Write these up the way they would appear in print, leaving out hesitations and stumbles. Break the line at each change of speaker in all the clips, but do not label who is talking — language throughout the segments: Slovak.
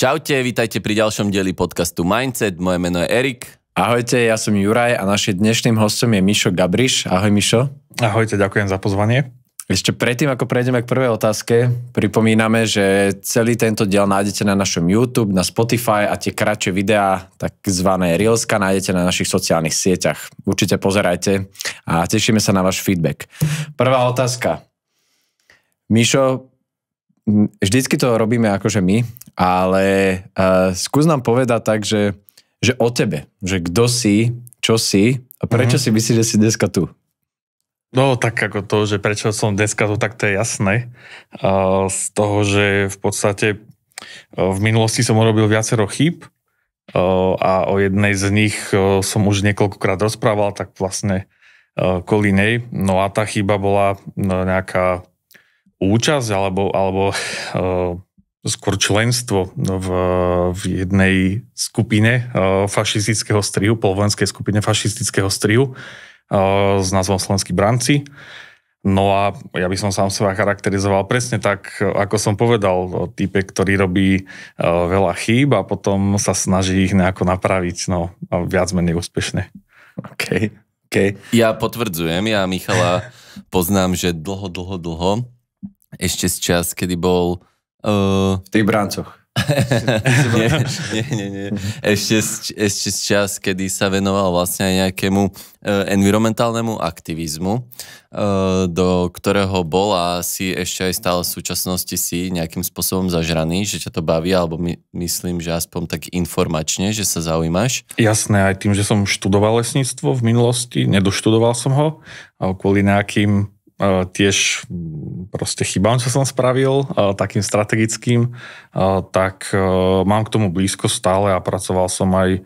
Čaute, vítajte pri ďalšom dieli podcastu Mindset. Moje meno je Erik.
Ahojte, ja som Juraj a našim dnešným hostom je Mišo Gabriš. Ahoj Mišo.
Ahojte, ďakujem za pozvanie.
Ešte predtým, ako prejdeme k prvej otázke, pripomíname, že celý tento diel nájdete na našom YouTube, na Spotify a tie kratšie videá, takzvané Reelska, nájdete na našich sociálnych sieťach. Určite pozerajte a tešíme sa na váš feedback. Prvá otázka. Mišo, vždycky to robíme akože my, ale skús nám povedať tak, že o tebe, že kto si, čo si a prečo si myslíš, že si dneska tu?
No tak ako to, že prečo som dneska tu, tak to je jasné. Z toho, že v podstate v minulosti som urobil viacero chýb a o jednej z nich som už niekoľkokrát rozprával, tak vlastne kvôli nej. No a tá chyba bola nejaká účasť alebo skôr členstvo v jednej skupine fašistického strihu, polovojenskej skupine fašistického strihu s názvom Slovenskí branci. No a ja by som sám seba charakterizoval presne tak, ako som povedal, týpek, ktorý robí veľa chýb a potom sa snaží ich nejako napraviť, no a viac menej úspešne.
OK.
Ja potvrdzujem, ja Michala poznám, že dlho, ešte z čas, kedy bol
v tých bráncoch.
Nie. Ešte z čas, kedy sa venoval vlastne aj nejakému environmentálnemu aktivizmu, do ktorého bol a si ešte aj stále v súčasnosti si nejakým spôsobom zažraný, že ťa to baví, alebo myslím, že aspoň tak informačne, že sa zaujímaš.
Jasné, aj tým, že som študoval lesníctvo v minulosti, nedoštudoval som ho, kvôli nejakým tiež proste chybám, čo som spravil, takým strategickým, tak mám k tomu blízko stále a pracoval som aj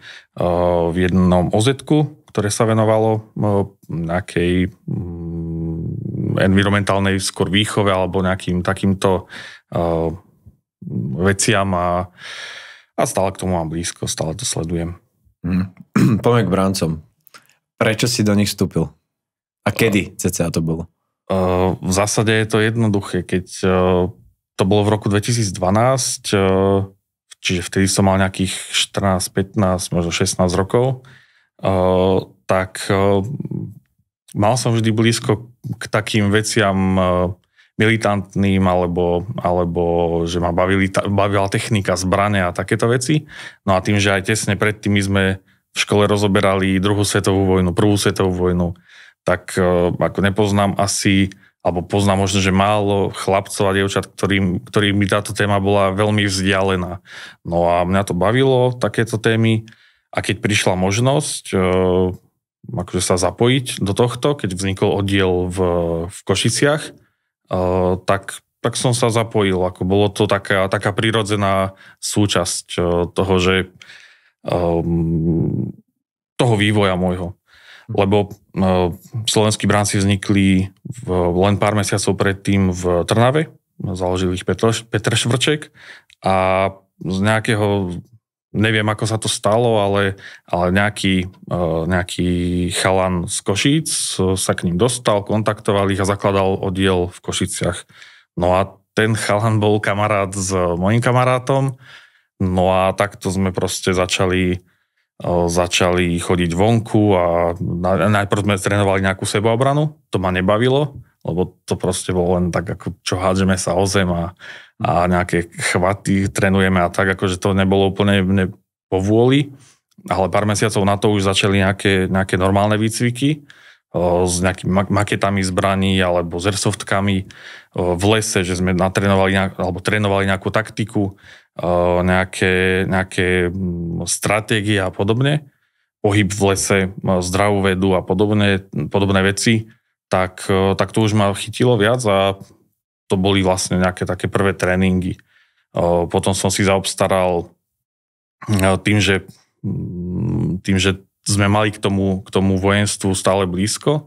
v jednom OZ-ku, ktoré sa venovalo nejakej environmentálnej skôr výchove alebo nejakým takýmto veciam a stále k tomu mám blízko, stále to sledujem.
Poďme k brancom. Prečo si do nich vstúpil? A kedy cca to bolo?
V zásade je to jednoduché, keď to bolo v roku 2012, čiže vtedy som mal nejakých 14, 15, možno 16 rokov, tak mal som vždy blízko k takým veciam militantným, alebo že ma bavila technika, zbrane a takéto veci. No a tým, že aj tesne predtým my sme v škole rozoberali druhú svetovú vojnu, prvú svetovú vojnu, tak ako nepoznám asi, alebo poznám možno, že málo chlapcov a dievčat, ktorým by táto téma bola veľmi vzdialená. No a mňa to bavilo, takéto témy. A keď prišla možnosť akože sa zapojiť do tohto, keď vznikol oddiel v Košiciach, tak som sa zapojil. Ako bolo to taká prirodzená súčasť toho, že toho vývoja môjho. Lebo slovenskí bránci vznikli len pár mesiacov predtým v Trnave, založil ich Petr Švrček a z nejakého, neviem ako sa to stalo, ale nejaký chalan z Košíc sa k ním dostal, kontaktoval ich a zakladal oddiel v Košiciach. No a ten chalan bol kamarát s mojím kamarátom, no a takto sme proste začali chodiť vonku a najprv sme trénovali nejakú sebaobranu, to ma nebavilo, lebo to proste bolo len tak, ako čo hádžeme sa o zem a nejaké chvaty trénujeme a tak, akože to nebolo úplne po vôli, ale pár mesiacov na to už začali nejaké normálne výcviky s nejakými maketami zbraní alebo s airsoftkami v lese, že sme trénovali nejakú taktiku, nejaké stratégie a podobne, pohyb v lese, zdravú vedu a podobné veci, tak to už ma chytilo viac a to boli vlastne nejaké také prvé tréningy. Potom som si zaobstaral tým, že sme mali k tomu vojenstvu stále blízko,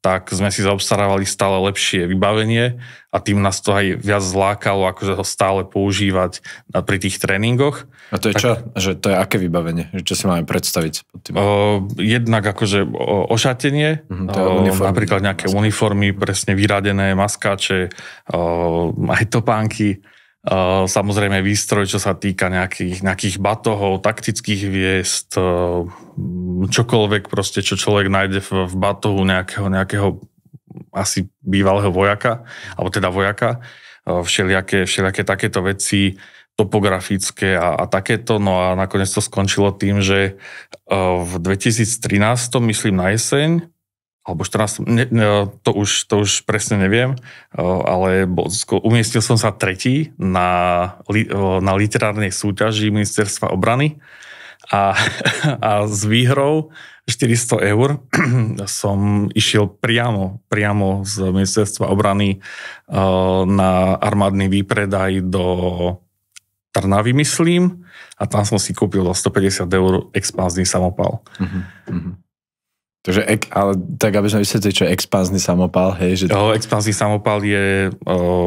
tak sme si zaobstarávali stále lepšie vybavenie a tým nás to aj viac zlákalo, akože ho stále používať pri tých tréningoch.
A to je čo? Že to je aké vybavenie? Čo si máme predstaviť?
Jednak akože ošatenie, napríklad nejaké uniformy presne vyradené, maskáče, aj topánky, Samozrejme výstroj, čo sa týka nejakých batohov, taktických hviezd, čokoľvek proste, čo človek nájde v batohu nejakého asi bývalého vojaka, alebo teda vojaka, všelijaké takéto veci, topografické a takéto. No a nakoniec to skončilo tým, že v 2013, myslím na jeseň, alebo 14, to už presne neviem, ale umiestnil som sa tretí na literárnej súťaži Ministerstva obrany a s výhrou 400 eur som išiel priamo z Ministerstva obrany na armádny výpredaj do Trnavy, myslím, a tam som si kúpil za 150 eur expanzný samopal.
Takže, ale tak aby sme vysvetlili, čo je expanzný samopal, hej? Že...
Expanzný samopal je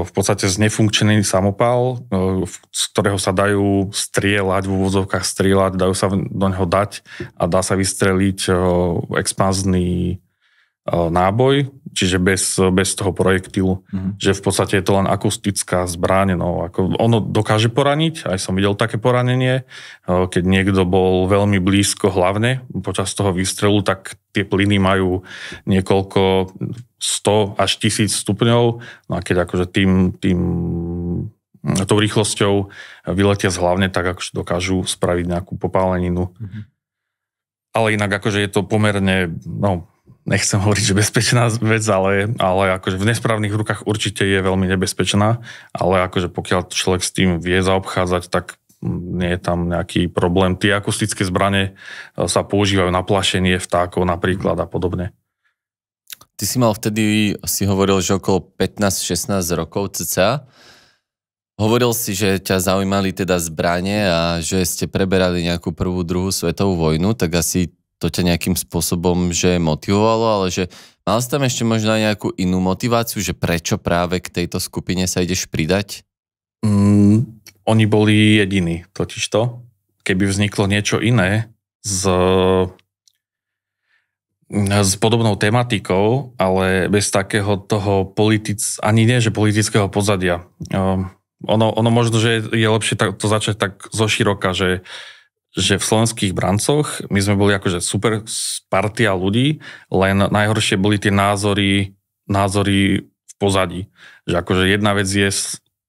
v podstate znefunkčený samopal, z ktorého sa dajú strieľať, v úvodzovkách strieľať, dajú sa do neho dať a dá sa vystreliť expanzný náboj, čiže bez toho projektilu, že v podstate je to len akustická zbraň. No, ako ono dokáže poraniť, aj som videl také poranenie, keď niekto bol veľmi blízko hlavne počas toho výstrelu, tak tie plyny majú niekoľko 100 až 1000 stupňov, no a keď akože tou rýchlosťou vyletia z hlavne, tak akože dokážu spraviť nejakú popáleninu. Ale inak akože je to pomerne, nechcem hovoriť, že bezpečná vec, ale akože v nesprávnych rukách určite je veľmi nebezpečná, ale akože pokiaľ človek s tým vie zaobchádzať, tak nie je tam nejaký problém. Tie akustické zbrane sa používajú na plašenie vtákov napríklad a podobne.
Ty si mal vtedy, si hovoril, že okolo 15-16 rokov cca. Hovoril si, že ťa zaujímali teda zbrane a že ste preberali nejakú prvú, druhú svetovú vojnu, tak asi to ťa nejakým spôsobom, že motivovalo, ale že mal si tam ešte možno aj nejakú inú motiváciu, že prečo práve k tejto skupine sa ideš pridať?
Oni boli jediní, totižto. Keby vzniklo niečo iné s podobnou tematikou, ale bez takého toho ani nie, že politického pozadia. Ono možno, že je lepšie to začať tak zoširoka, že v slovenských brancoch my sme boli akože super partia ľudí, len najhoršie boli tie názory v pozadí. Že akože jedna vec je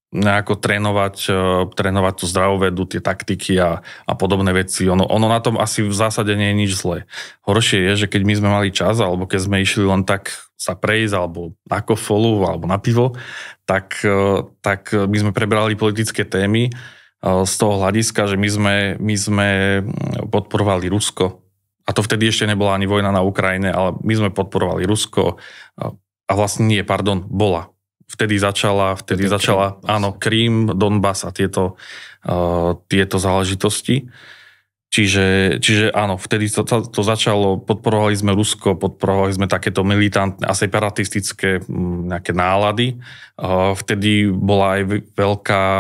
nejako trénovať tú zdravovedu, tie taktiky a podobné veci. Ono na tom asi v zásade nie je nič zlé. Horšie je, že keď my sme mali čas, alebo keď sme išli len tak sa prejsť, alebo na kofolu, alebo na pivo, tak my sme prebrali politické témy z toho hľadiska, že my sme podporovali Rusko. A to vtedy ešte nebola ani vojna na Ukrajine, ale my sme podporovali Rusko. A vlastne bola. Vtedy začala, áno, Krím, Donbas a tieto záležitosti. Čiže áno, vtedy to začalo, podporovali sme Rusko, podporovali sme takéto militantné a separatistické nejaké nálady. Vtedy bola aj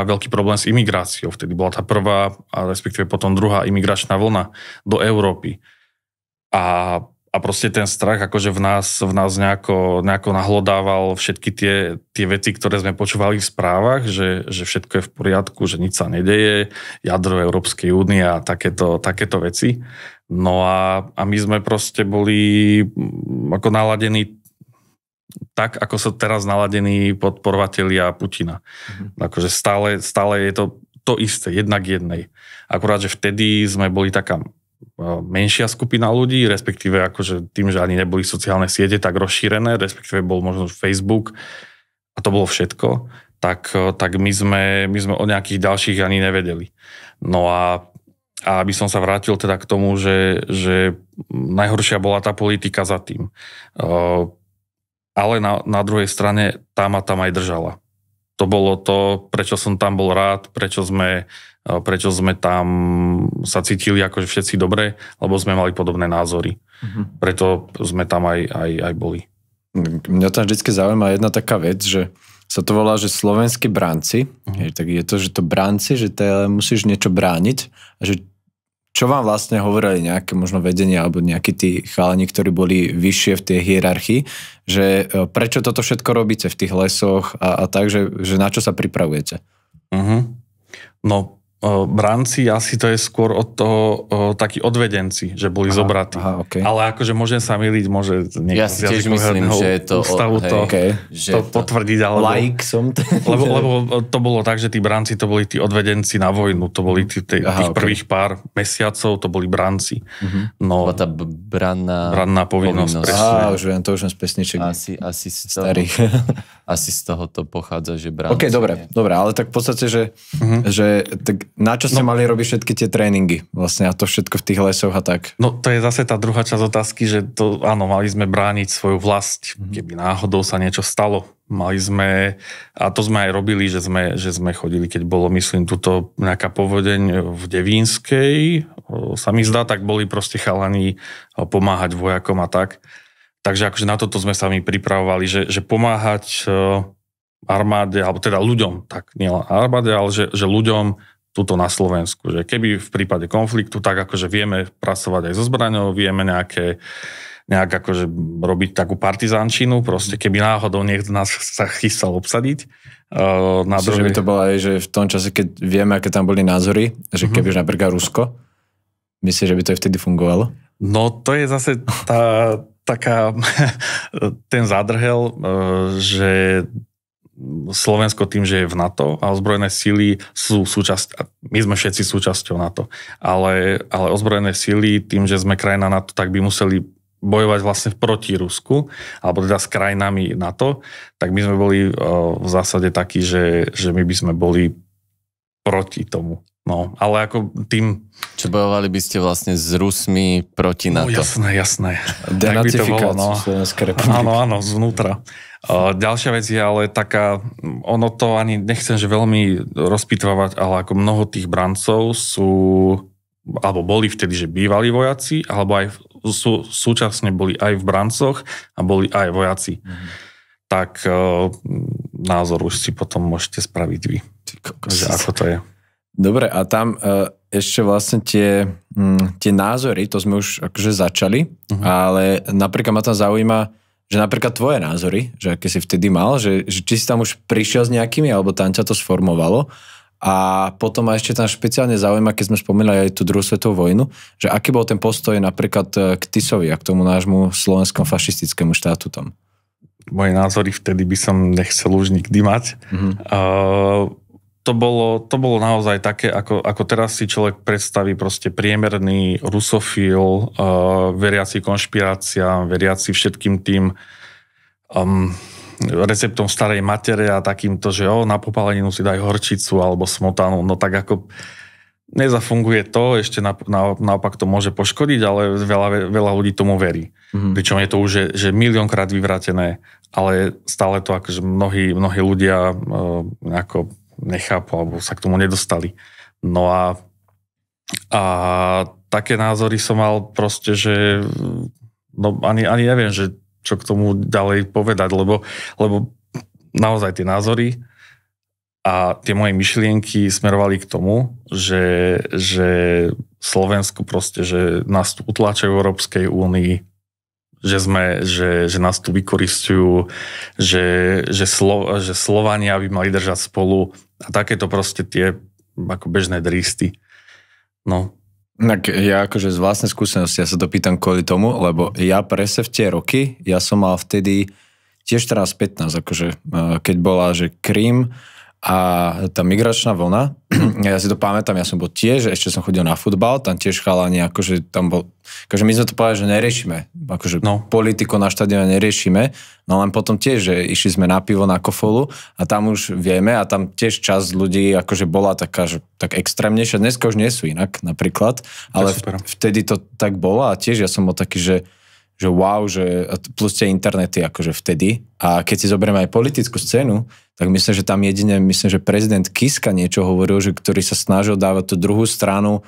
veľký problém s imigráciou. Vtedy bola tá prvá, a respektíve potom druhá imigračná vlna do Európy. A proste ten strach akože v nás nejako nahlodával všetky tie veci, ktoré sme počúvali v správach, že všetko je v poriadku, že nič sa nedeje, jadro Európskej únie a takéto veci. No a my sme proste boli ako naladení tak, ako sú teraz naladení podporovatelia Putina. Akože stále je to isté, jednak jednej. Akurát, že vtedy sme boli taká menšia skupina ľudí, respektíve akože tým, že ani neboli sociálne siete tak rozšírené, respektíve bol možno Facebook a to bolo všetko, tak my sme o nejakých ďalších ani nevedeli. No a aby som sa vrátil teda k tomu, že najhoršia bola tá politika za tým. Ale na druhej strane tam aj držala. To bolo to, prečo som tam bol rád, prečo sme tam sa cítili akože všetci dobre, lebo sme mali podobné názory. Preto sme tam aj boli.
Mňa tam vždycky zaujíma jedna taká vec, že sa to volá, že slovenskí bránci. Tak je to, že to bránci, že musíš niečo brániť. A že čo vám vlastne hovorili nejaké možno vedenie alebo nejakí tí chalani, ktorí boli vyššie v tej hierarchii, že prečo toto všetko robíte v tých lesoch a tak, že na čo sa pripravujete?
No, branci asi to je skôr od toho takí odvedenci, že boli zobratí.
Okay.
Ale akože môžem sa myliť, môže niekto
ja si tiež myslím, že je to
ústavu to potvrdiť.
Laik som.
Lebo to bolo tak, že tí branci to boli tí odvedenci na vojnu. To boli tých prvých pár mesiacov, to boli branci. No,
tá branná
povinnosť.
Už viem, to už som z pesniček.
Asi z toho to pochádza, že branci.
OK, dobre, ale tak v podstate, že tak na čo ste mali robiť všetky tie tréningy vlastne a to všetko v tých lesoch a tak?
No to je zase tá druhá časť otázky, že to, áno, mali sme brániť svoju vlast, keby náhodou sa niečo stalo. Mali sme, a to sme aj robili, že sme chodili, keď bolo, myslím, tuto nejaká povodeň v Devínskej, sa mi zdá, tak boli proste chalani pomáhať vojakom a tak. Takže akože na toto sme sa mi pripravovali, že pomáhať armáde, alebo teda ľuďom, tak nielen armáde, ale že ľuďom tuto na Slovensku. Že keby v prípade konfliktu, tak akože vieme pracovať aj so zbraňou, vieme nejak akože robiť takú partizánčinu, proste keby náhodou niekto nás sa chystal obsadiť.
Že by to bolo aj, že v tom čase, keď vieme, aké tam boli názory, že keby už napríklad Rusko, myslíš, že by to aj vtedy fungovalo?
No to je zase ten zádrhel, že Slovensko tým, že je v NATO a ozbrojené síly sú my sme všetci súčasťou NATO, ale ozbrojené síly tým, že sme krajina NATO, tak by museli bojovať vlastne proti Rusku, alebo teda s krajinami NATO, tak my sme boli v zásade takí, že my by sme boli proti tomu. No, ale ako tým...
Čo bojovali by ste vlastne s Rusmi proti NATO?
No jasné.
Denacifikáciu Slovenskej republiky.
Áno, zvnútra. Ďalšia vec je ale taká, ono to ani nechcem, že veľmi rozpitvávať, ale ako mnoho tých brancov sú, alebo boli vtedy, že bývali vojaci, alebo aj súčasne boli aj v brancoch a boli aj vojaci. Tak názor už si potom môžete spraviť vy. Že ako to je.
Dobre, a tam ešte vlastne tie názory, to sme už akože začali, ale napríklad ma tam zaujíma, že napríklad tvoje názory, že aké si vtedy mal, že či si tam už prišiel s nejakými, alebo tam ťa to sformovalo. A potom ma ešte tam špeciálne zaujíma, keď sme spomínali aj tú druhú svetovú vojnu, že aký bol ten postoj napríklad k Tisovi a k tomu nášmu slovenskom fašistickému štátu tam.
Moje názory vtedy by som nechcel už nikdy mať. To bolo naozaj také, ako teraz si človek predstaví proste priemerný rusofil, veriaci konšpiráciám, veriaci všetkým tým receptom starej matere a takýmto, že na popáleninu si daj horčicu alebo smotanu, no tak ako nezafunguje to, ešte naopak to môže poškodiť, ale veľa ľudí tomu verí. Pričom je to už že miliónkrát vyvrátené, ale stále to akože mnohí ľudia ako nechápu, alebo sa k tomu nedostali. No a také názory som mal proste, že ani neviem, že čo k tomu ďalej povedať, lebo naozaj tie názory a tie moje myšlienky smerovali k tomu, že Slovensko proste, že nás tu utláčajú v Európskej únii, že nás tu vykoristujú, že Slovania by mali držať spolu a takéto proste tie ako bežné dristy. No.
Tak ja akože z vlastnej skúsenosti, ja sa to pýtam kvôli tomu, lebo ja presne v tie roky, ja som mal vtedy tiež 14-15, akože keď bola, že Krím a tá migračná vlna, ja si to pamätám, ja som bol tiež, ešte som chodil na futbal, tam tiež chalani, akože tam bol, akože my sme to povedali, že neriešime, akože politiku na štadióne neriešime, no len potom tiež, že išli sme na pivo, na kofolu a tam už vieme a tam tiež časť ľudí akože bola taká, že tak extrémnejšia, dneska už nie sú inak napríklad, ale vtedy to tak bolo a tiež ja som bol taký, že wow, že plus tie internety akože vtedy a keď si zoberieme aj politickú scénu, tak myslím, že tam jedine, že prezident Kiska niečo hovoril, že ktorý sa snažil dávať tú druhú stranu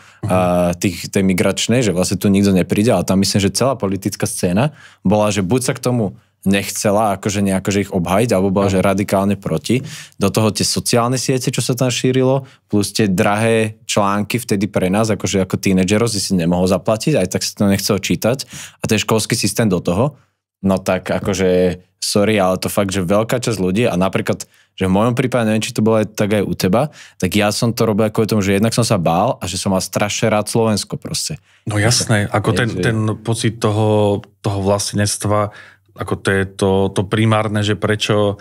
tej migračnej, že vlastne tu nikto nepríde, ale tam myslím, že celá politická scéna bola, že buď sa k tomu nechcela akože nejako, že ich obhajiť, alebo bola, že radikálne proti. Do toho tie sociálne siete, čo sa tam šírilo, plus tie drahé články vtedy pre nás, akože ako tínedžerov si nemohol zaplatiť, aj tak si to nechcel čítať. A ten školský systém do toho, no tak akože sorry, ale to fakt, že veľká časť ľudí a napríklad že v mojom prípade, neviem, či to bolo aj tak aj u teba, tak ja som to robil kvôli tomu, že jednak som sa bál a že som mal strašne rád Slovensko proste.
No jasné, ako ten pocit toho vlastnenectva, ako to je to primárne, že prečo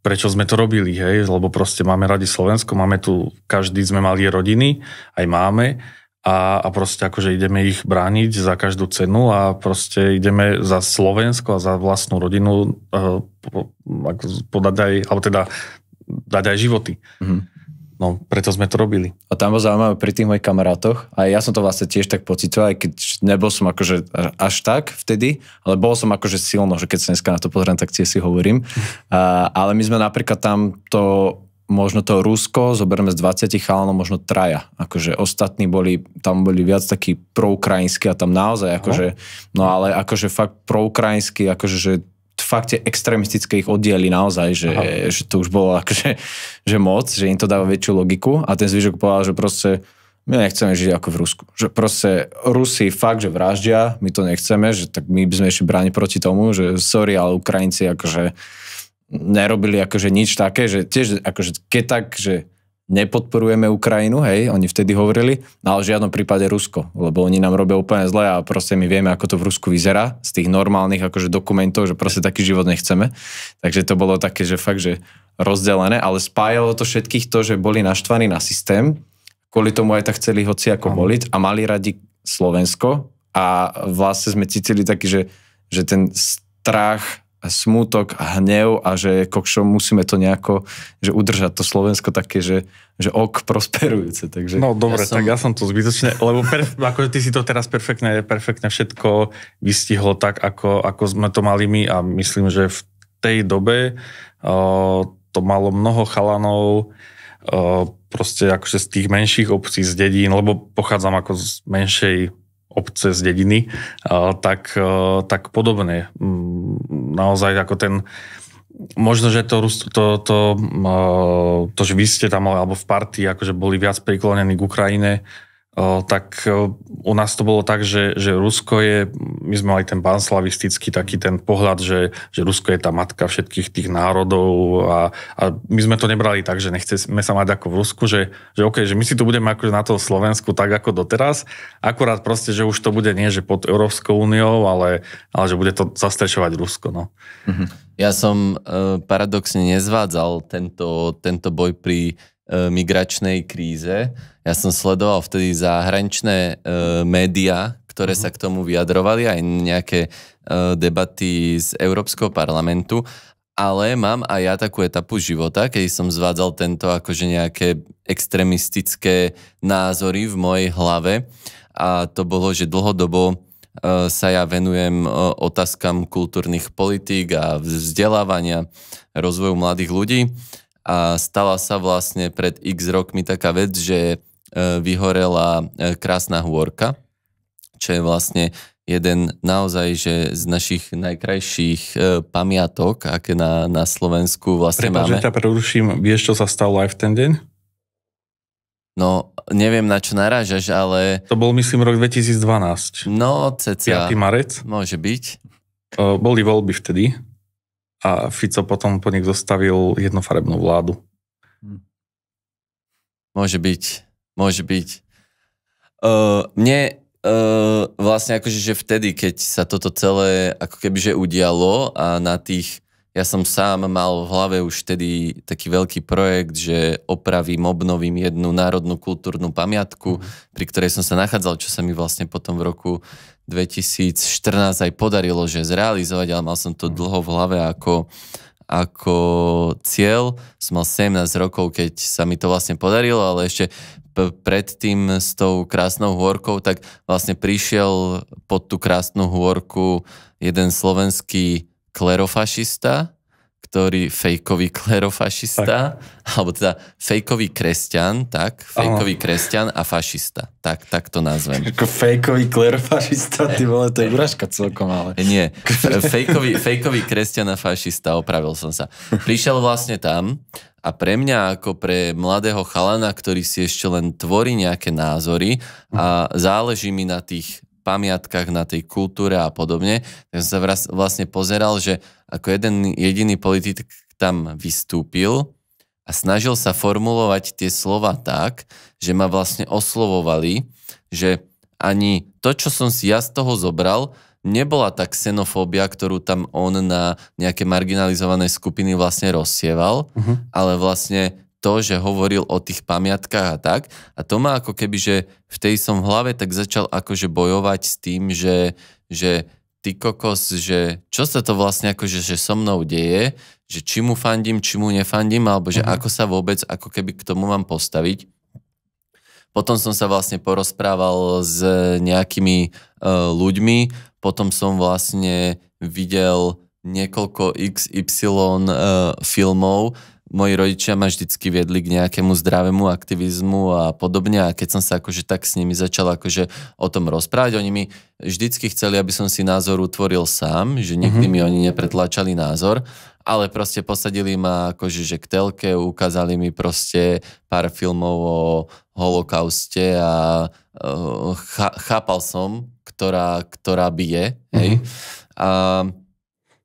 sme to robili, hej, lebo proste máme radi Slovensko, máme tu, každý sme mali rodiny, aj máme, a proste akože ideme ich brániť za každú cenu a proste ideme za Slovensko a za vlastnú rodinu podať aj, alebo teda dať aj životy. Mm-hmm. No, preto sme to robili. A
tam bolo zaujímavé pri tých mojich kamarátoch, a ja som to vlastne tiež tak pocitoval, aj keď nebol som akože až tak vtedy, ale bol som akože silno, že keď sa dneska na to pozriem, tak tiež si hovorím. Ale my sme napríklad tam možno to Rusko, zoberme z 20 chalanov, možno traja. Akože ostatní tam boli viac takí proukrajinskí a tam naozaj akože, no ale akože fakt proukrajinskí, akože, že fakt tie extrémistické ich oddiely naozaj, že to už bolo akože, že moc, že im to dáva väčšiu logiku a ten zvyšok povedal, že proste my nechceme žiť ako v Rusku. Že proste Rusi fakt, že vraždia, my to nechceme, že tak my by sme ešte brániť proti tomu, že sorry, ale Ukrajinci akože nerobili akože nič také, že tiež akože keď tak, že nepodporujeme Ukrajinu, hej, oni vtedy hovorili, ale v žiadnom prípade Rusko, lebo oni nám robia úplne zle a proste my vieme, ako to v Rusku vyzerá z tých normálnych akože dokumentov, že proste taký život nechceme. Takže to bolo také, že fakt, že rozdelené, ale spájalo to všetkých to, že boli naštvaní na systém, kvôli tomu aj tak chceli hoci ako voliť a mali radi Slovensko a vlastne sme cítili taký, že ten strach, smútok a hnev a že kokšo, musíme to nejako, že udržať to Slovensko také, že prosperujúce. Takže
no dobre, tak ja som to zbytočne, lebo ako ty si to teraz perfektne všetko vystihol tak, ako sme to mali my a myslím, že v tej dobe to malo mnoho chalanov proste akože z tých menších obcí, z dedín, lebo pochádzam ako z menšej obce z dediny, tak podobne. Naozaj ako možno, že to že vy ste tam alebo v partii akože boli viac priklonení k Ukrajine, tak u nás to bolo tak, že Rusko my sme mali ten panslavistický taký ten pohľad, že Rusko je tá matka všetkých tých národov a my sme to nebrali tak, že nechceme sa mať ako v Rusku, že OK, že my si tu budeme akože na tom Slovensku tak ako doteraz, akurát proste, že už to bude nie, že pod Európskou úniou, ale že bude to zastrešovať Rusko, no.
Ja som paradoxne nezvádzal tento boj pri migračnej kríze. Ja som sledoval vtedy zahraničné médiá, ktoré sa k tomu vyjadrovali, aj nejaké debaty z Európskeho parlamentu, ale mám aj ja takú etapu života, keď som zvádzal tento akože nejaké extrémistické názory v mojej hlave a to bolo, že dlhodobo sa ja venujem otázkam kultúrnych politík a vzdelávania, rozvoju mladých ľudí. A stala sa vlastne pred x rokmi taká vec, že vyhorela Krásna hôrka, čo je vlastne jeden naozaj že z našich najkrajších pamiatok, aké na Slovensku vlastne máme.
Prepáč, že ťa preruším. Vieš, čo sa stalo aj v ten deň?
No, neviem, na čo narážaš, ale...
To bol, myslím, rok 2012.
No, cca.
5. marec.
Môže byť.
Boli voľby vtedy. A Fico potom po nich zostavil jednofarebnú vládu.
Môže byť. Mne vlastne akože, že vtedy, keď sa toto celé ako kebyže udialo a ja som sám mal v hlave už vtedy taký veľký projekt, že obnovím jednu národnú kultúrnu pamiatku, pri ktorej som sa nachádzal, čo sa mi vlastne potom v roku 2014 aj podarilo, že zrealizovať, ale mal som to dlho v hlave ako cieľ. Som mal 17 rokov, keď sa mi to vlastne podarilo, ale ešte predtým s tou Krásnou hôrkou, tak vlastne prišiel pod tú Krásnu hôrku jeden slovenský klerofašista, fejkový klerofašista, alebo teda fejkový kresťan, fejkový kresťan a fašista. Tak to nazvem.
Ako fejkový klerofašista, ty vole, to je urážka celkom, ale...
Nie, fejkový kresťan a fašista, opravil som sa. Prišiel vlastne tam a pre mňa, ako pre mladého chalana, ktorý si ešte len tvorí nejaké názory a záleží mi na tých pamiatkách, na tej kultúre a podobne, tak som sa vlastne pozeral, že ako jeden jediný politik tam vystúpil a snažil sa formulovať tie slova tak, že ma vlastne oslovovali, že ani to, čo som si ja z toho zobral, nebola tá xenofóbia, ktorú tam on na nejaké marginalizované skupiny vlastne rozsieval, ale vlastne to, že hovoril o tých pamiatkách a tak. A to ma ako keby, že v tej som v hlave tak začal akože bojovať s tým, že ty kokos, že čo sa to vlastne akože že so mnou deje, že či mu fandím, či mu nefandím, alebo že ako sa vôbec ako keby k tomu mám postaviť. Potom som sa vlastne porozprával s nejakými ľuďmi, potom som vlastne videl niekoľko XY filmov. Moji rodičia ma vždycky viedli k nejakému zdravému aktivizmu a podobne a keď som sa akože tak s nimi začal akože o tom rozprávať, oni mi vždycky chceli, aby som si názor utvoril sám, že nikdy mi oni nepretlačali názor, ale proste posadili ma akože že k telke, ukázali mi proste pár filmov o holokauste a chápal som, ktorá bije, hej. A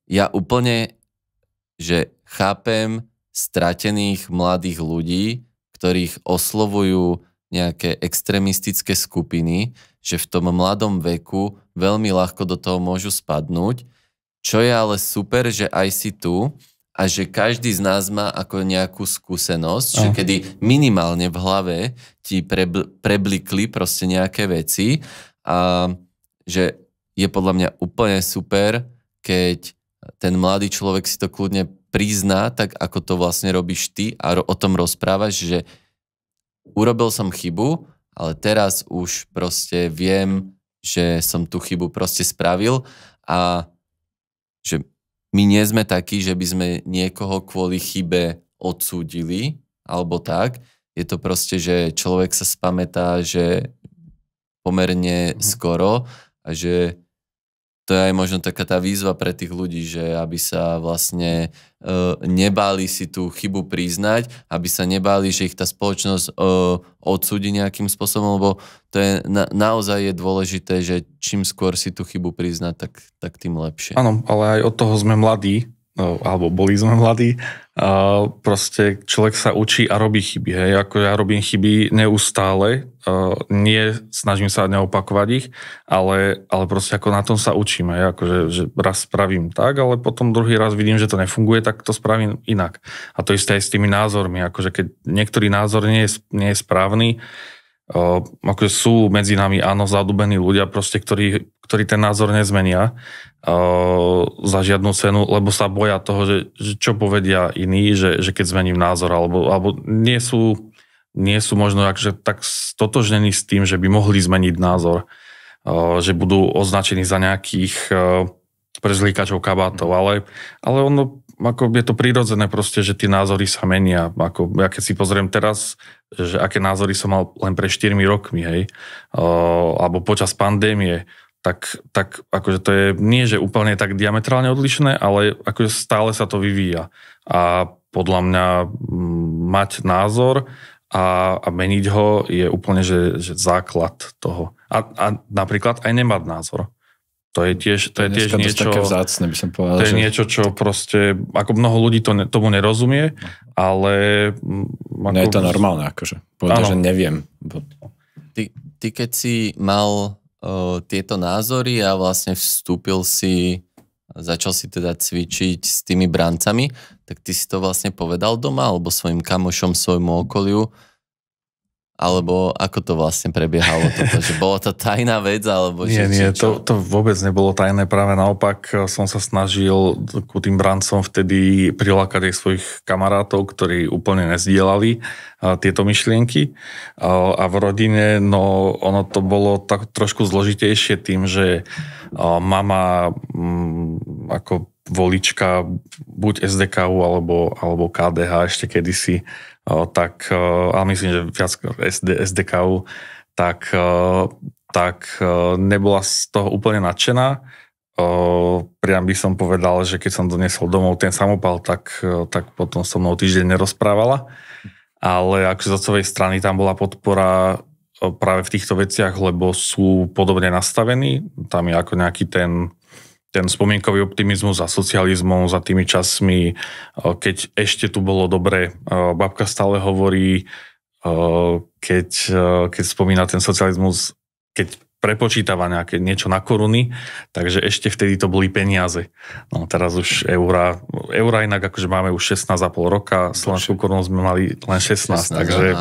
ja úplne, že chápem stratených mladých ľudí, ktorých oslovujú nejaké extrémistické skupiny, že v tom mladom veku veľmi ľahko do toho môžu spadnúť. Čo je ale super, že aj si tu a že každý z nás má ako nejakú skúsenosť, že kedy minimálne v hlave ti preblikli proste nejaké veci a že je podľa mňa úplne super, keď ten mladý človek si to kľudne prizná, tak ako to vlastne robíš ty a o tom rozprávaš, že urobil som chybu, ale teraz už proste viem, že som tú chybu proste spravil a že my nie sme takí, že by sme niekoho kvôli chybe odsúdili, alebo tak. Je to proste, že človek sa spamätá, že pomerne skoro a že to je aj možno taká tá výzva pre tých ľudí, že aby sa vlastne nebáli si tú chybu priznať, aby sa nebáli, že ich tá spoločnosť odsúdi nejakým spôsobom, lebo to je naozaj je dôležité, že čím skôr si tú chybu priznať, tak tým lepšie.
Áno, ale aj od toho sme mladí, alebo boli sme mladí, proste človek sa učí a robí chyby. Hej. Ako ja robím chyby neustále, nie snažím sa neopakovať ich, ale proste ako na tom sa učím. Hej. Akože, že raz spravím tak, ale potom druhý raz vidím, že to nefunguje, tak to spravím inak. A to isté aj s tými názormi. Akože keď niektorý názor nie je správny, akože sú medzi nami áno zadúbení ľudia, proste, ktorí ten názor nezmenia za žiadnu cenu, lebo sa boja toho, že čo povedia iní, že keď zmením názor, alebo nie sú možno akože tak stotožnení s tým, že by mohli zmeniť názor, že budú označení za nejakých prezlíkačov kabátov, ale ono ako je to prirodzené proste, že tie názory sa menia. Ako ja keď si pozriem teraz, že aké názory som mal len pre 4 rokmi, hej, alebo počas pandémie, tak akože to je nie, že úplne tak diametrálne odlišné, ale akože stále sa to vyvíja. A podľa mňa mať názor a meniť ho je úplne že základ toho. A napríklad aj nemať názor. To je tiež niečo,
také vzácne, by som povedal.
To je niečo, čo proste, ako mnoho ľudí tomu nerozumie, ale...
Nie je to normálne, akože. Povedal, že neviem.
Ty keď si mal tieto názory a vlastne začal si teda cvičiť s tými brancami, tak ty si to vlastne povedal doma, alebo svojim kamošom, svojmu okoliu, alebo ako to vlastne prebiehalo toto? Že bolo to tajná vec? Alebo
nie, to vôbec nebolo tajné. Práve naopak som sa snažil ku tým brancom vtedy prilákať aj svojich kamarátov, ktorí úplne nezdielali tieto myšlienky. A v rodine, no ono to bolo tak trošku zložitejšie tým, že mama ako volička buď SDKU alebo KDH ešte kedysi, ale myslím, že viac SDKU, tak nebola z toho úplne nadšená. Priam by som povedal, že keď som doniesol domov ten samopal, tak potom so mnou týždeň nerozprávala. Ale akože z otcovej strany tam bola podpora práve v týchto veciach, lebo sú podobne nastavení. Tam je ako nejaký ten ten spomienkový optimizmus a socializmus za tými časmi, keď ešte tu bolo dobre, babka stále hovorí, keď spomína ten socializmus, keď prepočítava niečo na koruny, takže ešte vtedy to boli peniaze. No teraz už eura inak akože máme už 16,5 roka, slovenskú korunu sme mali len 16 takže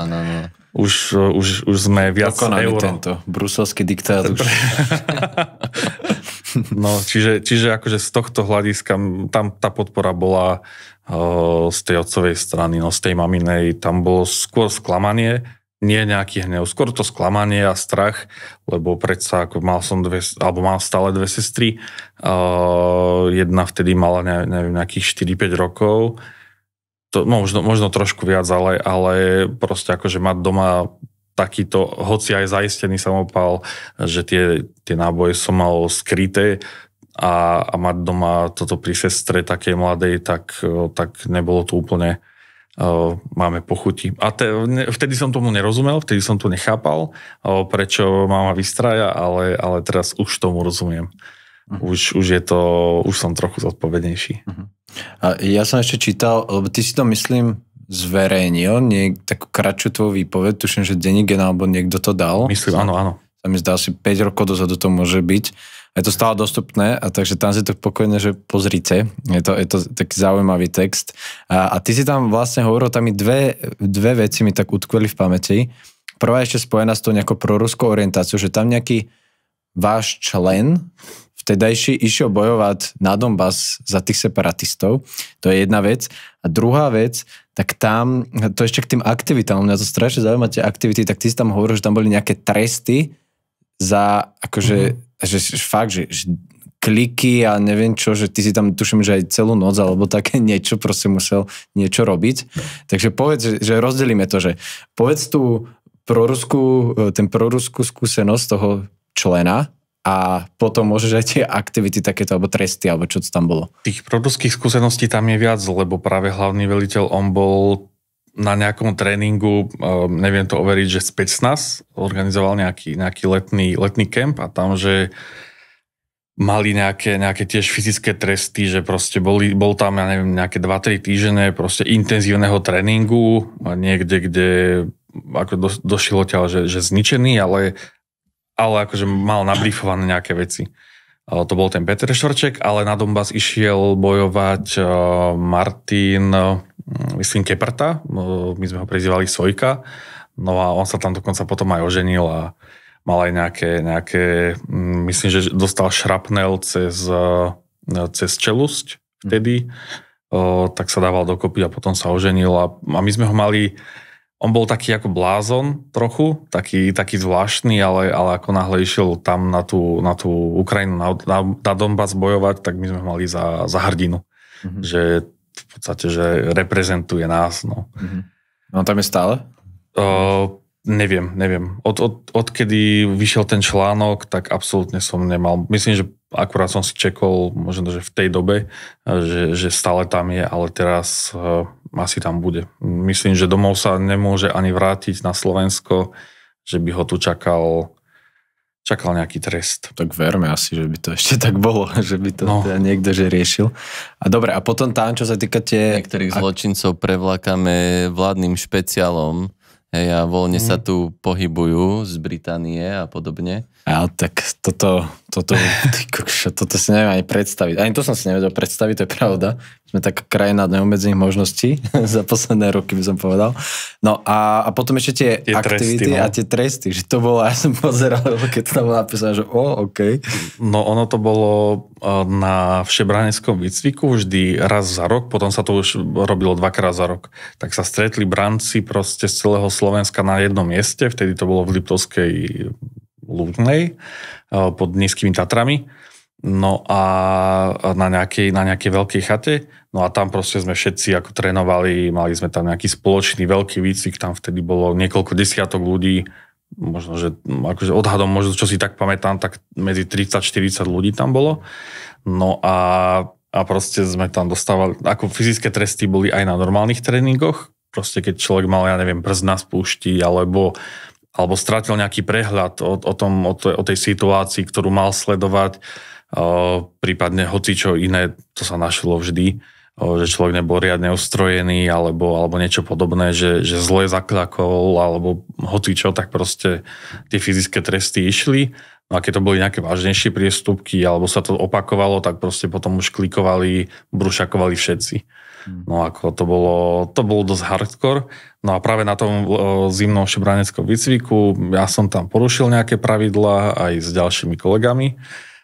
už sme viac
dokonaný
euro.
Tento bruselský diktát už.
No, čiže akože z tohto hľadiska tam tá podpora bola z tej otcovej strany, no z tej maminej, tam bolo skôr sklamanie, nie nejaký hnev, skôr to sklamanie a strach, lebo predsa ako mám stále dve sestry, jedna vtedy mala neviem, nejakých 4-5 rokov, to, možno trošku viac, ale proste akože mať doma takýto, hoci aj zaistený samopal, že tie náboje som mal skryté a mať doma toto pri sestre takej mladej, tak nebolo to úplne máme pochuti. A vtedy som tomu nerozumel, vtedy som to nechápal, prečo mama vystrája, ale teraz už tomu rozumiem. Už som trochu zodpovednejší.
A ja som ešte čítal, lebo ty si to myslím zverejnil, takú kratšiu tvoju výpoveď, tuším, že Denník Gen alebo niekto to dal.
Myslím, áno.
Sa mi zdá, asi 5 rokov dozadu to môže byť. Je to stále dostupné, a takže tam si to pokojne, že pozrite. Je to taký zaujímavý text. A ty si tam vlastne hovoril, tam mi dve veci mi tak utkveli v pamäti. Prvá ešte spojená s tou nejakou proruskou orientáciou, že tam nejaký váš člen vtedajší išiel bojovať na Donbas za tých separatistov. To je jedna vec. A druhá vec, tak tam, to ešte k tým aktivitám, mňa to strašne zaujíma tie aktivity, tak ty si tam hovoril, že tam boli nejaké tresty za, akože, že fakt, že kliky a neviem čo, že ty si tam, tuším, že aj celú noc alebo také niečo, proste musel niečo robiť. Takže povedz, že rozdelíme to, že povedz tú proruskú skúsenosť toho člena a potom môžeš aj tie aktivity takéto, alebo tresty, alebo čo to tam bolo.
Tých proruských skúseností tam je viac, lebo práve hlavný veliteľ, on bol na nejakom tréningu, neviem to overiť, že Specnaz organizoval nejaký letný kemp a tam, že mali nejaké tiež fyzické tresty, že proste bol tam, ja neviem, nejaké 2-3 týždne proste intenzívneho tréningu, niekde, kde ako došlo ťa, že zničený, ale akože mal nabrifované nejaké veci. To bol ten Petr Štvrček, ale na Donbas išiel bojovať Martin, myslím, Keprta, my sme ho prezývali Sojka, no a on sa tam dokonca potom aj oženil a mal aj nejaké myslím, že dostal šrapnel cez čelusť vtedy, tak sa dával dokopy a potom sa oženil a my sme ho mali. On bol taký ako blázon trochu, taký zvláštny, ale ako náhle išiel tam na tú Ukrajinu, na Donbas bojovať, tak my sme mali za hrdinu. Mm-hmm. Že v podstate, že reprezentuje nás. No.
Mm-hmm. On tam je stále?
Neviem. Odkedy vyšiel ten článok, tak absolútne som nemal. Myslím, že akurát som si čekol, možno, že v tej dobe, že stále tam je, ale teraz asi tam bude. Myslím, že domov sa nemôže ani vrátiť na Slovensko, že by ho tu čakal nejaký trest.
Tak verme asi, že by to ešte tak bolo, že by to niekto že riešil. A dobre, a potom tam, čo sa týka
niektorých zločincov prevlákame vládnym špeciálom, hej, a voľne sa tu pohybujú z Británie a podobne.
A tak toto si neviem ani predstaviť. Ani to som si nevedel predstaviť, to je pravda. Sme taká krajina neobmedzených možností za posledné roky, by som povedal. No a potom ešte tie aktivity tresty, a tie tresty, že to bolo, ja som pozeral, keď to tam bolo napísané, že OK.
No ono to bolo na všebraneckom výcviku vždy raz za rok, potom sa to už robilo 2-krát za rok. Tak sa stretli branci proste z celého Slovenska na jednom mieste, vtedy to bolo v Liptovskej Lúžnej pod Nízkymi Tatrami. No a na nejakej veľkej chate. No a tam proste sme všetci ako trénovali, mali sme tam nejaký spoločný veľký výcvik, tam vtedy bolo niekoľko desiatok ľudí, možno, že akože odhadom, možno čo si tak pamätám, tak medzi 30-40 ľudí tam bolo. No a proste sme tam dostávali, ako fyzické tresty boli aj na normálnych tréningoch, proste keď človek mal, ja neviem, brzd na spúšti, alebo strátil nejaký prehľad o tej situácii, ktorú mal sledovať, prípadne hocičo iné, to sa našlo vždy, že človek nebol riadne ustrojený alebo niečo podobné, že zle zakľakol alebo hocičo, tak proste tie fyzické tresty išli. No a keď to boli nejaké vážnejšie priestupky alebo sa to opakovalo, tak proste potom už klikovali, brušakovali všetci. No ako to bolo dosť hardcore. No a práve na tom zimnom šebraneckom výcviku ja som tam porušil nejaké pravidlá aj s ďalšími kolegami,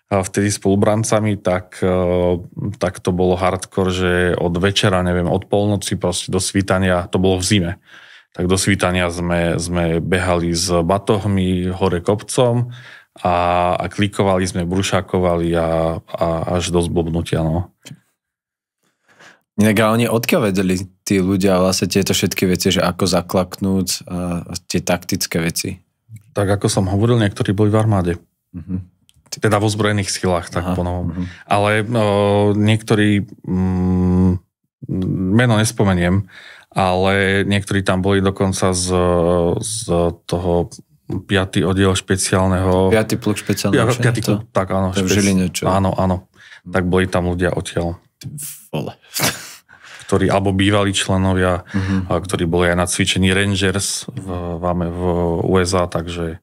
vtedy spolubrancami, tak to bolo hardcore, že od večera, neviem, od polnoci proste do svítania, to bolo v zime, tak do svítania sme behali s batohmi hore kopcom a klikovali sme, brušakovali a až do zblbnutia, no.
Inak ale oni odkiaľ vedeli tí ľudia vlastne tieto všetky veci, že ako zaklaknúť a tie taktické veci?
Tak ako som hovoril, niektorí boli v armáde. Teda v ozbrojených silách, tak ponovom. Ale niektorí, meno nespomeniem, ale niektorí tam boli dokonca z toho 5. oddiel špeciálneho...
5. pluk špeciálneho.
5. pluk, tak áno.
V Žiline, čo?
Áno. Tak boli tam ľudia odtiaľ.
Vole.
Ktorí, alebo bývalí členovia, ktorí boli aj na cvičení Rangers v USA, takže...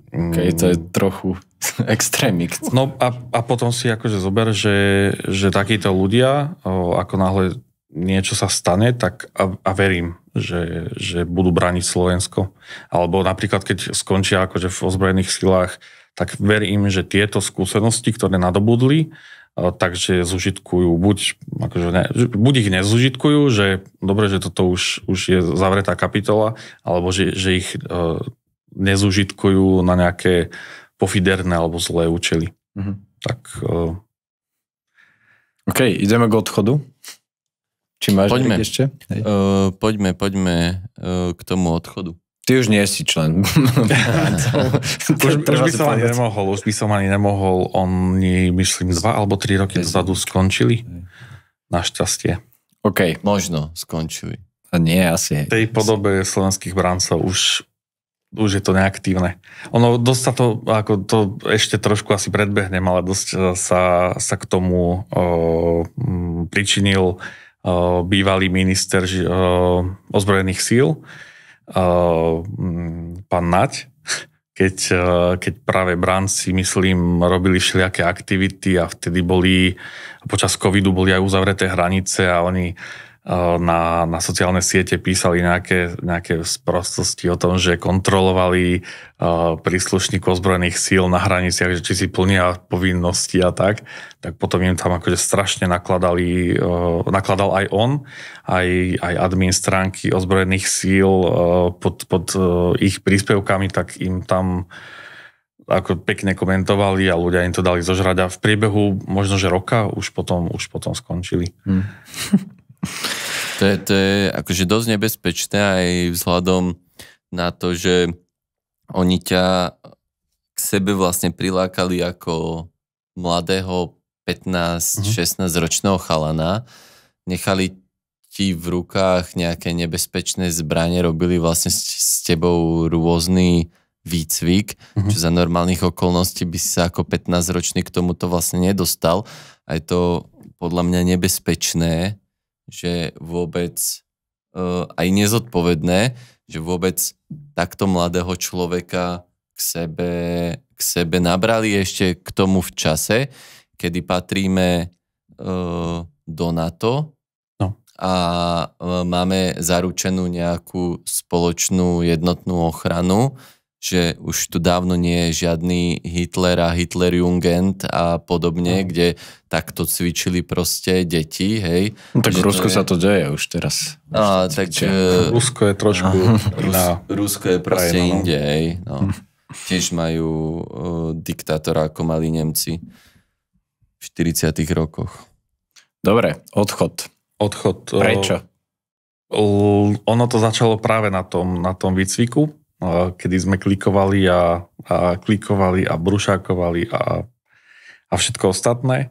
Okay, to je trochu extrémik.
No a potom si akože zober, že takíto ľudia, ako náhle niečo sa stane, tak a verím, že budú brániť Slovensko. Alebo napríklad, keď skončia akože v ozbrojených silách, tak verím, že tieto skúsenosti, ktoré nadobudli, takže zužitkujú, buď ich nezužitkujú, že dobre, že toto už je zavretá kapitola, alebo že ich nezužitkujú na nejaké pofiderné alebo zlé účely. Tak...
OK, ideme k odchodu. Či máš ešte?
Poďme k tomu odchodu.
Ty už nie si člen.
Už by som ani nemohol. Oni, myslím, 2 alebo 3 roky dozadu skončili. Našťastie.
OK.
Možno skončili.
A nie, asi.
V tej podobe slovenských brancov už je to neaktívne. Ono dosť sa to, ako to ešte trošku asi predbehnem, ale dosť sa k tomu pričinil bývalý minister ozbrojených síl, pán Naď, keď práve branci, myslím, robili všelijaké aktivity a vtedy počas covidu boli aj uzavreté hranice a oni na sociálne siete písali nejaké sprostosti o tom, že kontrolovali príslušníkov ozbrojených síl na hraniciach, že či si plnia povinnosti a tak potom im tam akože strašne nakladal aj on, aj admin stránky ozbrojených síl pod ich príspevkami, tak im tam ako pekne komentovali a ľudia im to dali zožrať a v priebehu možno, že roka už potom skončili.
To je akože dosť nebezpečné aj vzhľadom na to, že oni ťa k sebe vlastne prilákali ako mladého 15-16 ročného chalana, nechali ti v rukách nejaké nebezpečné zbranie, robili vlastne s tebou rôzny výcvik, čo za normálnych okolností by si sa ako 15-ročný k tomuto vlastne nedostal. A je to podľa mňa nebezpečné, že vôbec aj nezodpovedné, že vôbec takto mladého človeka k sebe nabrali ešte k tomu v čase, kedy patríme do NATO a máme zaručenú nejakú spoločnú jednotnú ochranu, že už tu dávno nie je žiadny Hitler a Hitlerjugend a podobne, kde takto cvičili proste deti, hej.
No, tak v Rusku sa to deje už teraz.
Rusko je trošku...
Rusko je proste inde, hej. No. Tiež majú diktátora, ako mali Nemci v 40. rokoch.
Dobre, odchod. Prečo?
Ono to začalo práve na tom výcviku, kedy sme klikovali a brušákovali a všetko ostatné.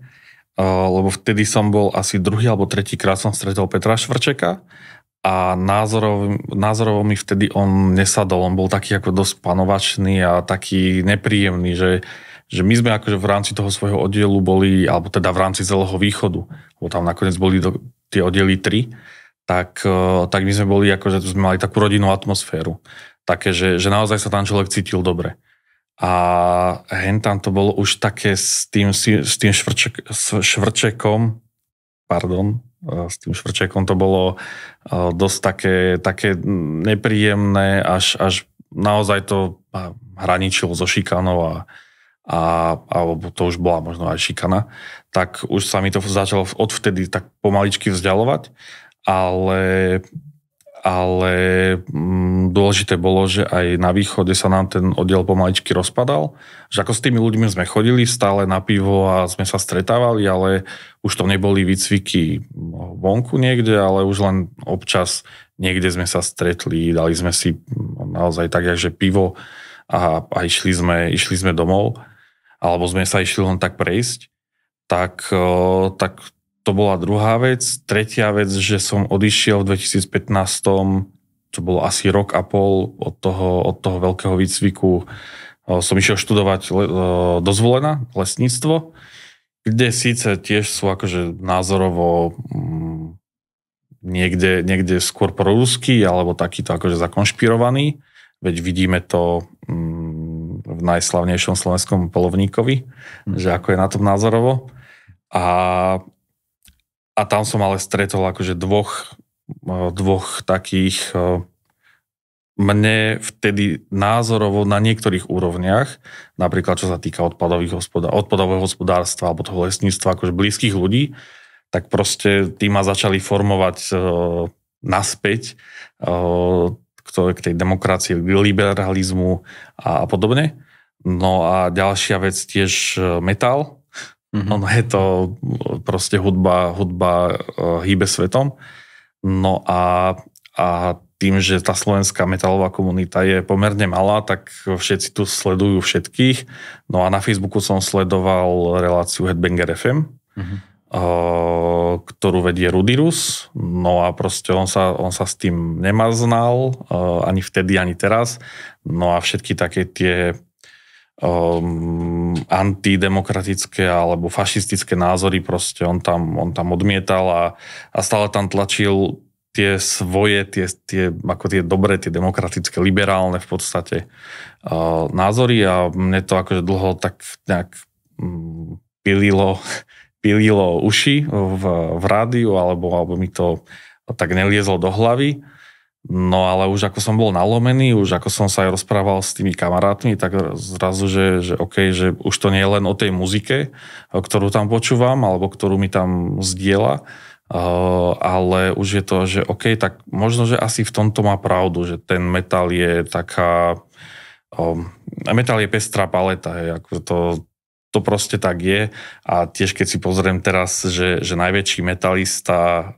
Lebo vtedy som bol asi 2. alebo 3. krát som stretol Petra Švrčeka a názorovo mi vtedy on nesadol. On bol taký ako dosť panovačný a taký nepríjemný, že že my sme akože v rámci toho svojho oddielu boli, alebo teda v rámci celého východu, lebo tam nakoniec boli tie oddiely 3, tak my sme boli akože sme mali takú rodinnú atmosféru. Také, že naozaj sa tam človek cítil dobre. A hentam to bolo už také s tým švrčekom to bolo dosť také nepríjemné, až naozaj to hraničilo so šikanou alebo to už bola možno aj šikana, tak už sa mi to začalo odvtedy tak pomaličky vzdialovať, ale dôležité bolo, že aj na východe sa nám ten oddiel pomaličky rozpadal, že ako s tými ľuďmi sme chodili stále na pivo a sme sa stretávali, ale už to neboli výcviky vonku niekde, ale už len občas niekde sme sa stretli, dali sme si naozaj tak, že pivo a išli sme domov, alebo sme sa išli len tak prejsť, tak to bola druhá vec. Tretia vec, že som odišiel v 2015, čo bolo asi rok a pol od toho veľkého výcviku. Som išiel študovať do Zvolena, lesníctvo, kde síce tiež sú akože názorovo niekde skôr prorusky, alebo takýto akože zakonšpirovaný. Veď vidíme to v najslavnejšom slovenskom polovníkovi, že ako je na tom názorovo. A tam som ale stretol akože dvoch takých mne vtedy názorovo na niektorých úrovniach, napríklad čo sa týka odpadového hospodárstva alebo toho lesníctva, akože blízkych ľudí, tak proste tí ma začali formovať naspäť k tej demokracii, liberalizmu a podobne. No a ďalšia vec tiež metal. Ono je to proste hudba hýbe svetom. No a tým, že tá slovenská metalová komunita je pomerne malá, tak všetci tu sledujú všetkých. No a na Facebooku som sledoval reláciu Headbanger FM, ktorú vedie Rudirus. No a proste on sa s tým nemaznal, ani vtedy, ani teraz. No a všetky také tie antidemokratické alebo fašistické názory proste on tam odmietal a stále tam tlačil tie svoje, tie dobré, tie demokratické, liberálne v podstate názory a mne to akože dlho tak nejak pililo uši v rádiu alebo mi to tak neliezlo do hlavy. No ale už ako som bol nalomený, už ako som sa aj rozprával s tými kamarátmi, tak zrazu, že OK, že už to nie je len o tej muzike, ktorú tam počúvam, alebo ktorú mi tam zdieľa, ale už je to, že OK, tak možno, že asi v tomto má pravdu, že ten metal je taká... metal je pestrá paleta, ako to proste tak je a tiež keď si pozriem teraz, že najväčší metalista...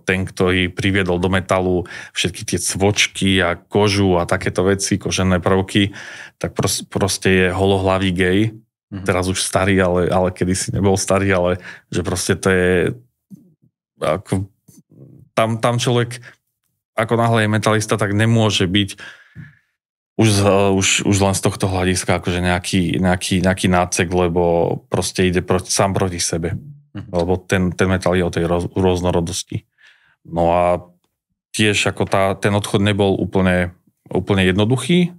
ten, ktorý priviedol do metalu všetky tie cvočky a kožu a takéto veci, kožené prvky, tak proste je holohlavý gej. Teraz už starý, ale kedysi nebol starý, ale že proste to je ako, tam človek ako náhle je metalista, tak nemôže byť už len z tohto hľadiska akože nejaký nácek, lebo proste ide sám proti sebe. Lebo ten metal je o tej rôznorodosti. No a tiež ako ten odchod nebol úplne jednoduchý,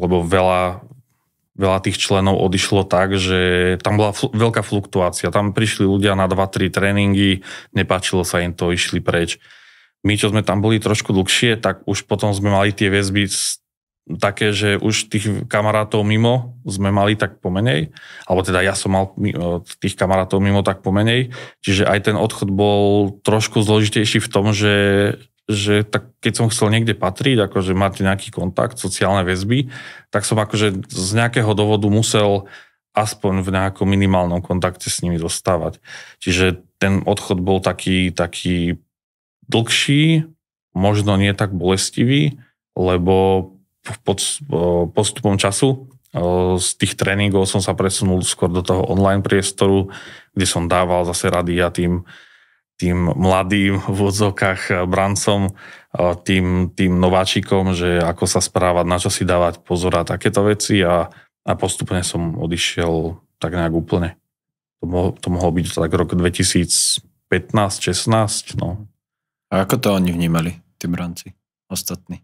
lebo veľa tých členov odišlo tak, že tam bola veľká fluktuácia. Tam prišli ľudia na 2-3 tréningy, nepáčilo sa im to, išli preč. My, čo sme tam boli trošku dlhšie, tak už potom sme mali tie väzby také, že už tých kamarátov mimo sme mali tak pomenej, alebo teda ja som mal tých kamarátov mimo tak pomenej, čiže aj ten odchod bol trošku zložitejší v tom, že tak keď som chcel niekde patriť, akože mať nejaký kontakt, sociálne väzby, tak som akože z nejakého dôvodu musel aspoň v nejakom minimálnom kontakte s nimi dostávať. Čiže ten odchod bol taký dlhší, možno nie tak bolestivý, lebo postupom času z tých tréningov som sa presunul skôr do toho online priestoru, kde som dával zase rady a tým mladým v odzokách brancom, tým nováčikom, že ako sa správať, na čo si dávať pozor a takéto veci a a postupne som odišiel tak nejak úplne. To mohlo byť tak rok 2015, 16, no.
A ako to oni vnímali, tí branci, ostatní?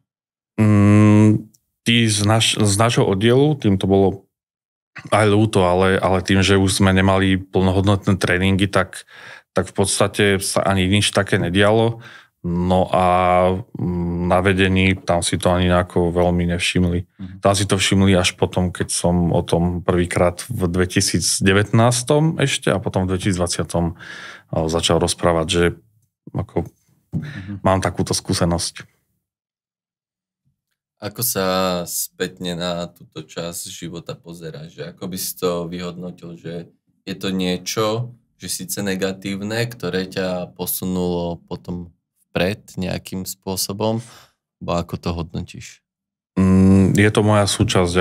Tí z nášho oddielu, tým to bolo aj ľúto, ale tým, že už sme nemali plnohodnotné tréningy, tak v podstate sa ani nič také nedialo. No a na vedení tam si to ani nejako veľmi nevšimli. Tam si to všimli až potom, keď som o tom prvýkrát v 2019 ešte a potom v 2020 začal rozprávať, že ako mám takúto skúsenosť.
Ako sa spätne na túto časť života pozeráš? Že ako by si to vyhodnotil, že je to niečo, že síce negatívne, ktoré ťa posunulo potom vpred nejakým spôsobom? Bo ako to hodnotíš?
Je to moja súčasť.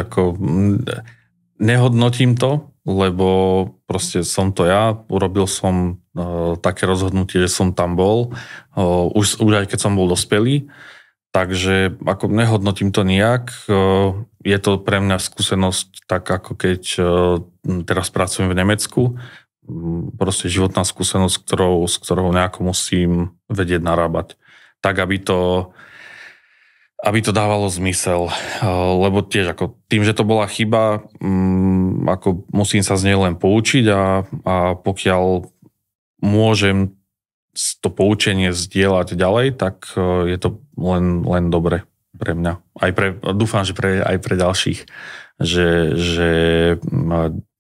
Nehodnotím to, lebo proste som to ja. Urobil som také rozhodnutie, že som tam bol. Už aj keď som bol dospelý. Takže ako nehodnotím to nijak. Je to pre mňa skúsenosť tak, ako keď teraz pracujem v Nemecku. Proste životná skúsenosť, s ktorou nejako musím vedieť narábať. Tak, aby to dávalo zmysel. Lebo tiež ako tým, že to bola chyba, ako musím sa z nej len poučiť a pokiaľ môžem to poučenie zdieľať ďalej, tak je to len dobre pre mňa. Dúfam, že aj pre ďalších. Že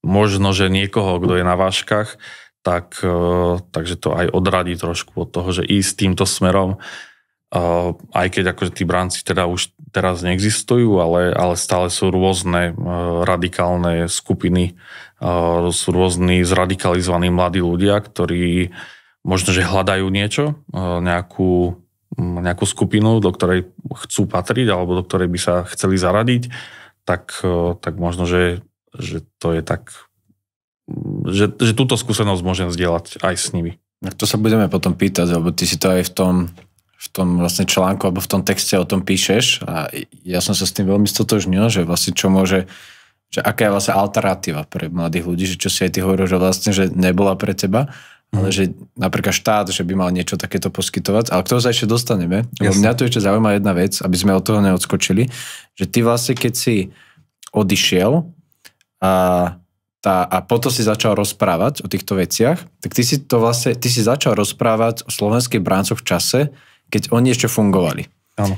možno, že niekoho, kto je na vážkach, takže to aj odradí trošku od toho, že ísť týmto smerom, aj keď akože tí branci teda už teraz neexistujú, ale stále sú rôzne radikálne skupiny, sú rôzni zradikalizovaní mladí ľudia, ktorí možno, že hľadajú niečo, nejakú skupinu, do ktorej chcú patriť alebo do ktorej by sa chceli zaradiť, tak možno, že to je tak, že túto skúsenosť môžem zdieľať aj s nimi.
To sa budeme potom pýtať, lebo ty si to aj v tom vlastne článku alebo v tom texte o tom píšeš a ja som sa s tým veľmi stotožnil, že vlastne čo môže, že aká je vlastne alternatíva pre mladých ľudí, že čo si aj ty hovoril, že vlastne, že nebola pre teba, ale že napríklad štát, že by mal niečo takéto poskytovať, ale k tomu sa ešte dostaneme. Lebo mňa tu ešte zaujíma jedna vec, aby sme od toho neodskočili, že ty vlastne, keď si odišiel a potom si začal rozprávať o týchto veciach, tak ty si začal rozprávať o slovenských bráncoch v čase, keď oni ešte fungovali.
Áno.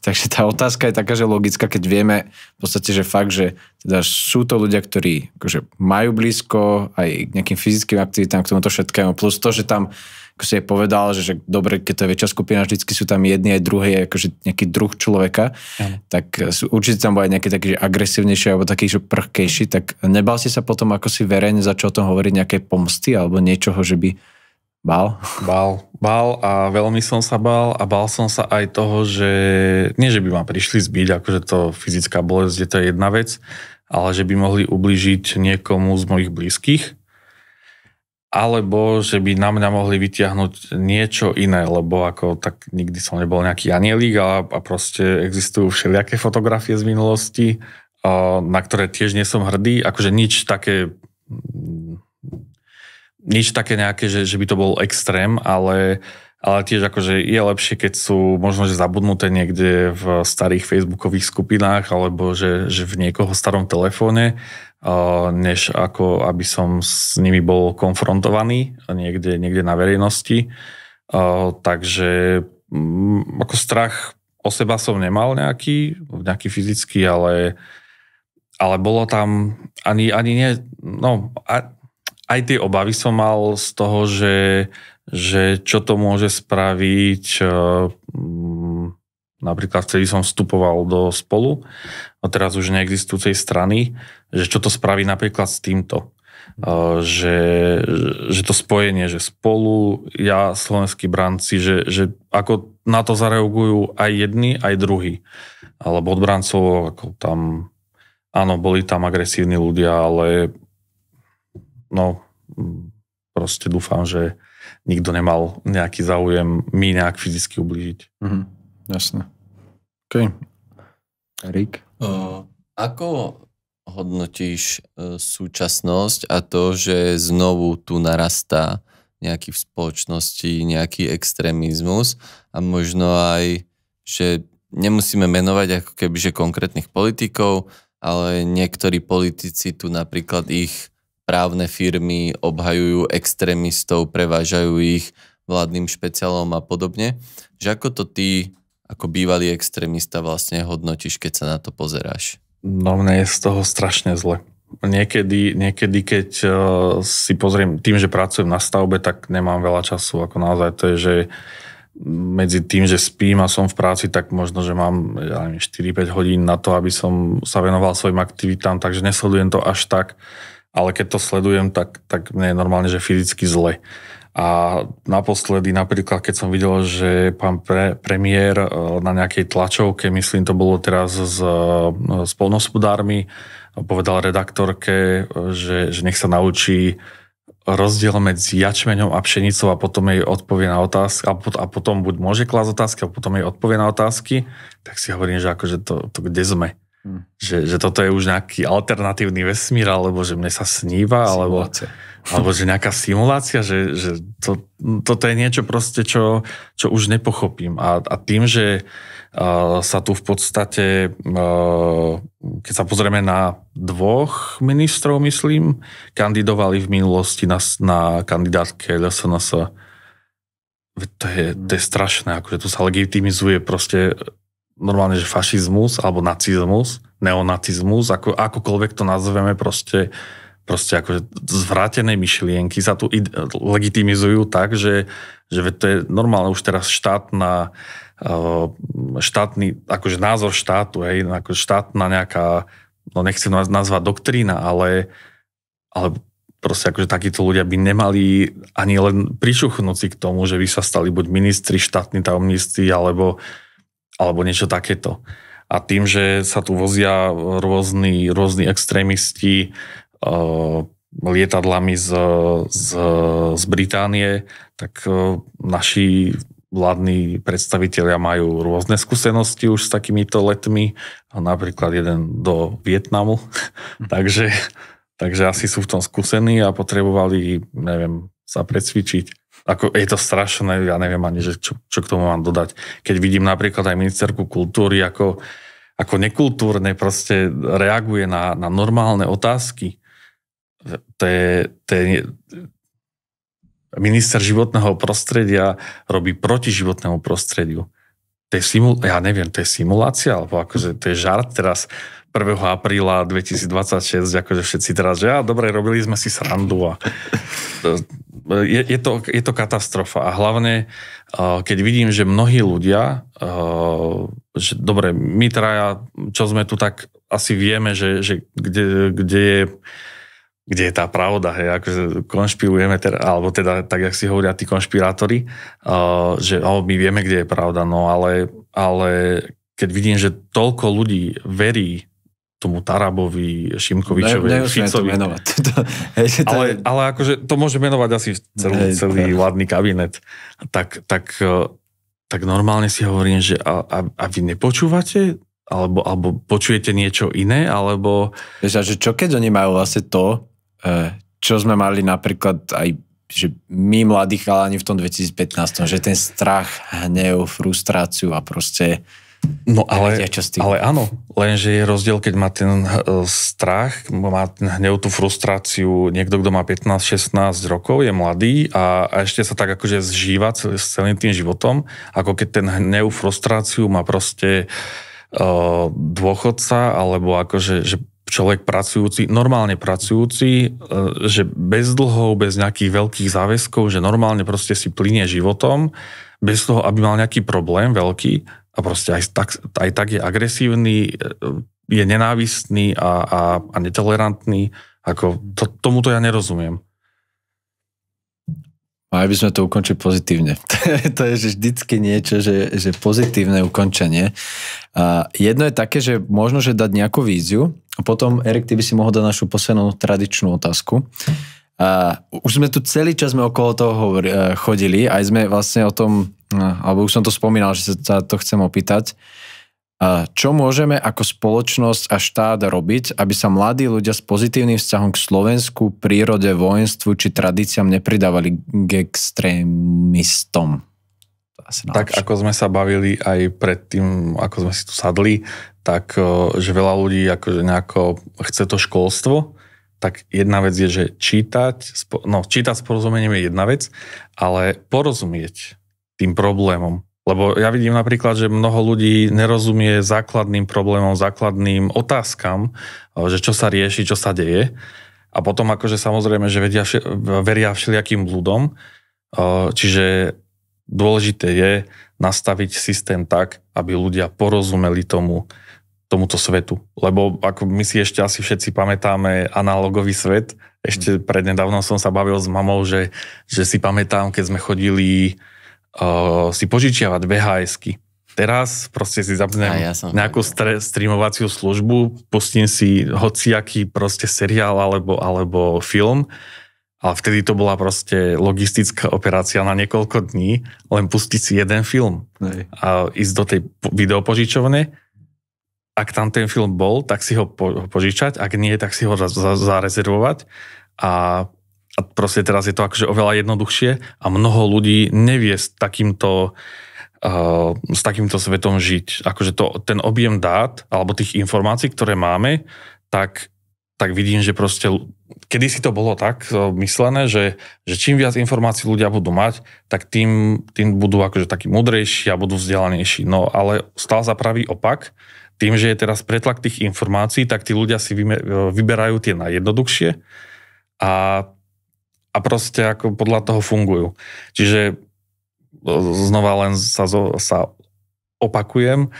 Takže tá otázka je taká, že logická, keď vieme v podstate, že fakt, že teda sú to ľudia, ktorí akože majú blízko aj k nejakým fyzickým aktivitám, k tomuto všetkému, plus to, že tam, ako si aj povedal, že dobre, keď to je väčšia skupina, vždycky sú tam jedni aj druhý, akože nejaký druh človeka, tak určite tam bol aj nejaký taký agresívnejší alebo taký, že prchkejší, tak nebal si sa potom, ako si verejne začal o tom hovoriť nejaké pomsty alebo niečoho, že by bál a veľmi som sa bál a bál som sa aj toho, že nie, že by ma prišli zbiť, akože to fyzická bolesť je to jedna vec, ale že by mohli ublížiť niekomu z mojich blízkych, alebo že by na mňa mohli vytiahnuť niečo iné, lebo ako tak nikdy som nebol nejaký anielík a proste existujú všelijaké fotografie z minulosti, na ktoré tiež nie som hrdý, akože nič také nejaké, že by to bol extrém, ale tiež akože je lepšie, keď sú možno, že zabudnuté niekde v starých facebookových skupinách alebo že v niekoho starom telefóne, než ako aby som s nimi bol konfrontovaný niekde na verejnosti. Takže ako strach o seba som nemal nejaký fyzický, ale bolo tam ani nie, no aj tie obavy som mal z toho, že čo to môže spraviť. Napríklad vtedy som vstupoval do Spolu, a teraz už neexistujúcej strany, že čo to spraví napríklad s týmto. Že to spojenie, že Spolu, ja, slovenskí branci, že ako na to zareagujú aj jedni, aj druhí. Alebo od brancov, ako tam, áno, boli tam agresívni ľudia, ale no, proste dúfam, že nikto nemal nejaký záujem mi nejak fyzicky ublížiť. Jasné. OK. Erik?
Ako hodnotíš súčasnosť a to, že znovu tu narastá nejaký v spoločnosti, nejaký extrémizmus a možno aj, že nemusíme menovať ako keby, že konkrétnych politikov, ale niektorí politici tu napríklad ich právne firmy obhajujú extrémistov, prevážajú ich vládnym špeciálom a podobne. Že ako to ty, ako bývalý extrémista vlastne hodnotíš, keď sa na to pozeráš?
No mne je z toho strašne zle. Niekedy, keď si pozriem, tým, že pracujem na stavbe, tak nemám veľa času. Ako naozaj to je, že medzi tým, že spím a som v práci, tak možno, že mám 4-5 hodín na to, aby som sa venoval svojim aktivitám, takže nesledujem to až tak. Ale keď to sledujem, tak mne je normálne, že fyzicky zle. A naposledy napríklad, keď som videl, že pán premiér na nejakej tlačovke, myslím, to bolo teraz s poľnohospodármi, povedal redaktorke, že nech sa naučí rozdiel medzi jačmeňom a pšenicou a potom jej odpovie na otázky a potom buď môže klásť otázky a potom jej odpovie na otázky, tak si hovorím, že akože to kde sme? Že toto je už nejaký alternatívny vesmír, alebo že mne sa sníva, alebo že nejaká simulácia, že toto je niečo proste, čo už nepochopím. A tým, že sa tu v podstate, keď sa pozrieme na 2 ministrov, myslím, kandidovali v minulosti na kandidátke LSNS. To je strašné, akože tu sa legitimizuje proste normálne, že fašizmus alebo nacizmus, neonacizmus, akokoľvek to nazveme, proste akože zvrátené myšlienky sa tu legitimizujú tak, že to je normálne už teraz štátny akože názor štátu, hej, akože štátna nejaká, no nechcem nazvať doktrína, ale proste akože takíto ľudia by nemali ani len pričuchnúť si k tomu, že by sa stali buď ministri, štátni tajomníci, alebo niečo takéto. A tým, že sa tu vozia rôzni extrémisti lietadlami z Británie, tak naši vládni predstavitelia majú rôzne skúsenosti už s takýmito letmi. Napríklad jeden do Vietnamu. takže asi sú v tom skúsení a potrebovali, neviem, sa precvičiť. Je to strašné, ja neviem ani, že čo k tomu mám dodať. Keď vidím napríklad aj ministerku kultúry, ako nekultúrne proste reaguje na normálne otázky. To je minister životného prostredia robí proti životnému prostrediu. Ja neviem, to je simulácia, alebo akože to je žart teraz 1. apríla 2026, akože všetci teraz, že dobre, robili sme si srandu a je to katastrofa. A hlavne, keď vidím, že mnohí ľudia, že dobre, my traja, čo sme tu, tak asi vieme, že kde je tá pravda, hej, akože konšpirujeme, alebo teda tak, jak si hovoria tí konšpirátori, že my vieme, kde je pravda, no ale keď vidím, že toľko ľudí verí tomu Tarabovi, Šimkovičovi, Ficovi. Ale akože to môže menovať asi celý vládny kabinet. Tak normálne si hovorím, že a vy nepočúvate? Alebo počujete niečo iné? Alebo...
Vieš, a že čo keď oni majú vlastne to, čo sme mali napríklad aj že my mladí chalani v tom 2015, že ten strach, hnev, frustráciu a proste...
No ale áno, lenže je rozdiel, keď má ten strach, má ten hnev, tú frustráciu, niekto, kto má 15-16 rokov, je mladý a ešte sa tak akože zžíva s celým tým životom, ako keď ten hnev, frustráciu má proste dôchodca, alebo akože že človek pracujúci, normálne pracujúci, že bez dlhov, bez nejakých veľkých záväzkov, že normálne proste si plynie životom, bez toho, aby mal nejaký problém veľký, a proste aj tak je agresívny, je nenávistný a netolerantný. Tomuto ja nerozumiem.
Mali by sme to ukončiť pozitívne. To je že vždycky niečo, že pozitívne ukončenie. Jedno je také, že možno, že dať nejakú víziu a potom, Erik, ty by si mohol dať našu poslednú tradičnú otázku. Už sme tu celý čas okolo toho chodili, aj sme vlastne o tom, alebo už som to spomínal, že sa to chcem opýtať. A čo môžeme ako spoločnosť a štát robiť, aby sa mladí ľudia s pozitívnym vzťahom k Slovensku, prírode, vojenstvu či tradíciám nepridávali k extrémistom?
Tak ako sme sa bavili aj predtým, ako sme si tu sadli, tak že veľa ľudí akože nejako chce to školstvo, tak jedna vec je, že čítať s porozumením je jedna vec, ale porozumieť tým problémom. Lebo ja vidím napríklad, že mnoho ľudí nerozumie základným problémom, základným otázkam, že čo sa rieši, čo sa deje. A potom akože samozrejme, že veria všelijakým blúdom. Čiže dôležité je nastaviť systém tak, aby ľudia porozumeli tomuto svetu. Lebo ako my si ešte asi všetci pamätáme analogový svet. Ešte prednedávnom som sa bavil s mamou, že si pamätám, keď sme chodili si požičiavať VHS-ky. Teraz proste si zapnem nejakú streamovaciu službu, pustím si hociaký proste seriál alebo film, ale vtedy to bola proste logistická operácia na niekoľko dní, len pustiť si jeden film a ísť do tej videopožičovne. Ak tam ten film bol, tak si ho požičať, ak nie, tak si ho zarezervovať a proste teraz je to akože oveľa jednoduchšie a mnoho ľudí nevie s takýmto svetom žiť. Akože ten objem dát alebo tých informácií, ktoré máme, tak vidím, že proste kedysi to bolo tak myslené, že čím viac informácií ľudia budú mať, tak tým budú akože takí múdrejší a budú vzdelanejší. No ale stal sa pravý opak. Tým, že je teraz pretlak tých informácií, tak tí ľudia si vyberajú tie najjednoduchšie a proste ako podľa toho fungujú. Čiže znova len sa opakujem,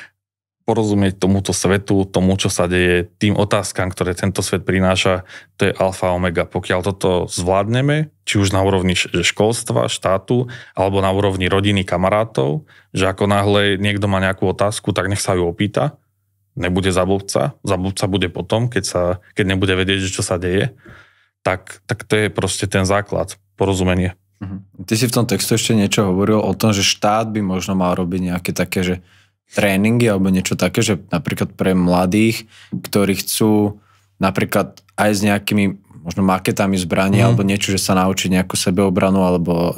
porozumieť tomuto svetu, tomu, čo sa deje, tým otázkam, ktoré tento svet prináša, to je alfa a omega. Pokiaľ toto zvládneme, či už na úrovni školstva, štátu, alebo na úrovni rodiny, kamarátov, že ako náhle niekto má nejakú otázku, tak nech sa ju opýta, nebude zabudca bude potom, keď nebude vedieť, čo sa deje, tak to je proste ten základ, porozumenie.
Ty si v tom texte ešte niečo hovoril o tom, že štát by možno mal robiť nejaké také, že tréningy alebo niečo také, že napríklad pre mladých, ktorí chcú napríklad aj s nejakými možno maketami zbraní alebo niečo, že sa naučiť nejakú sebeobranu alebo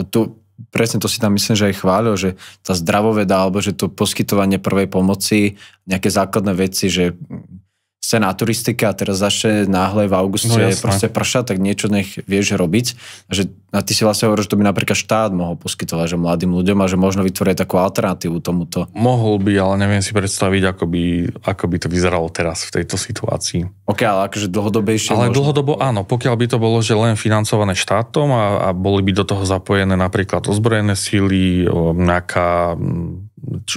presne to si tam myslím, že aj chválil, že tá zdravoveda alebo že to poskytovanie prvej pomoci, nejaké základné veci, že ste na turistike a teraz začne náhle v auguste proste pršať, tak niečo nech vieš robiť. A ty si vlastne hovoril, že to by napríklad štát mohol poskytovať, že mladým ľuďom a že možno vytvoriť takú alternatívu tomuto.
Mohol by, ale neviem si predstaviť, ako by to vyzeralo teraz v tejto situácii.
Ok, ale akože dlhodobejšie.
Ale dlhodobo áno, pokiaľ by to bolo, že len financované štátom a boli by do toho zapojené napríklad ozbrojené síly, nejaká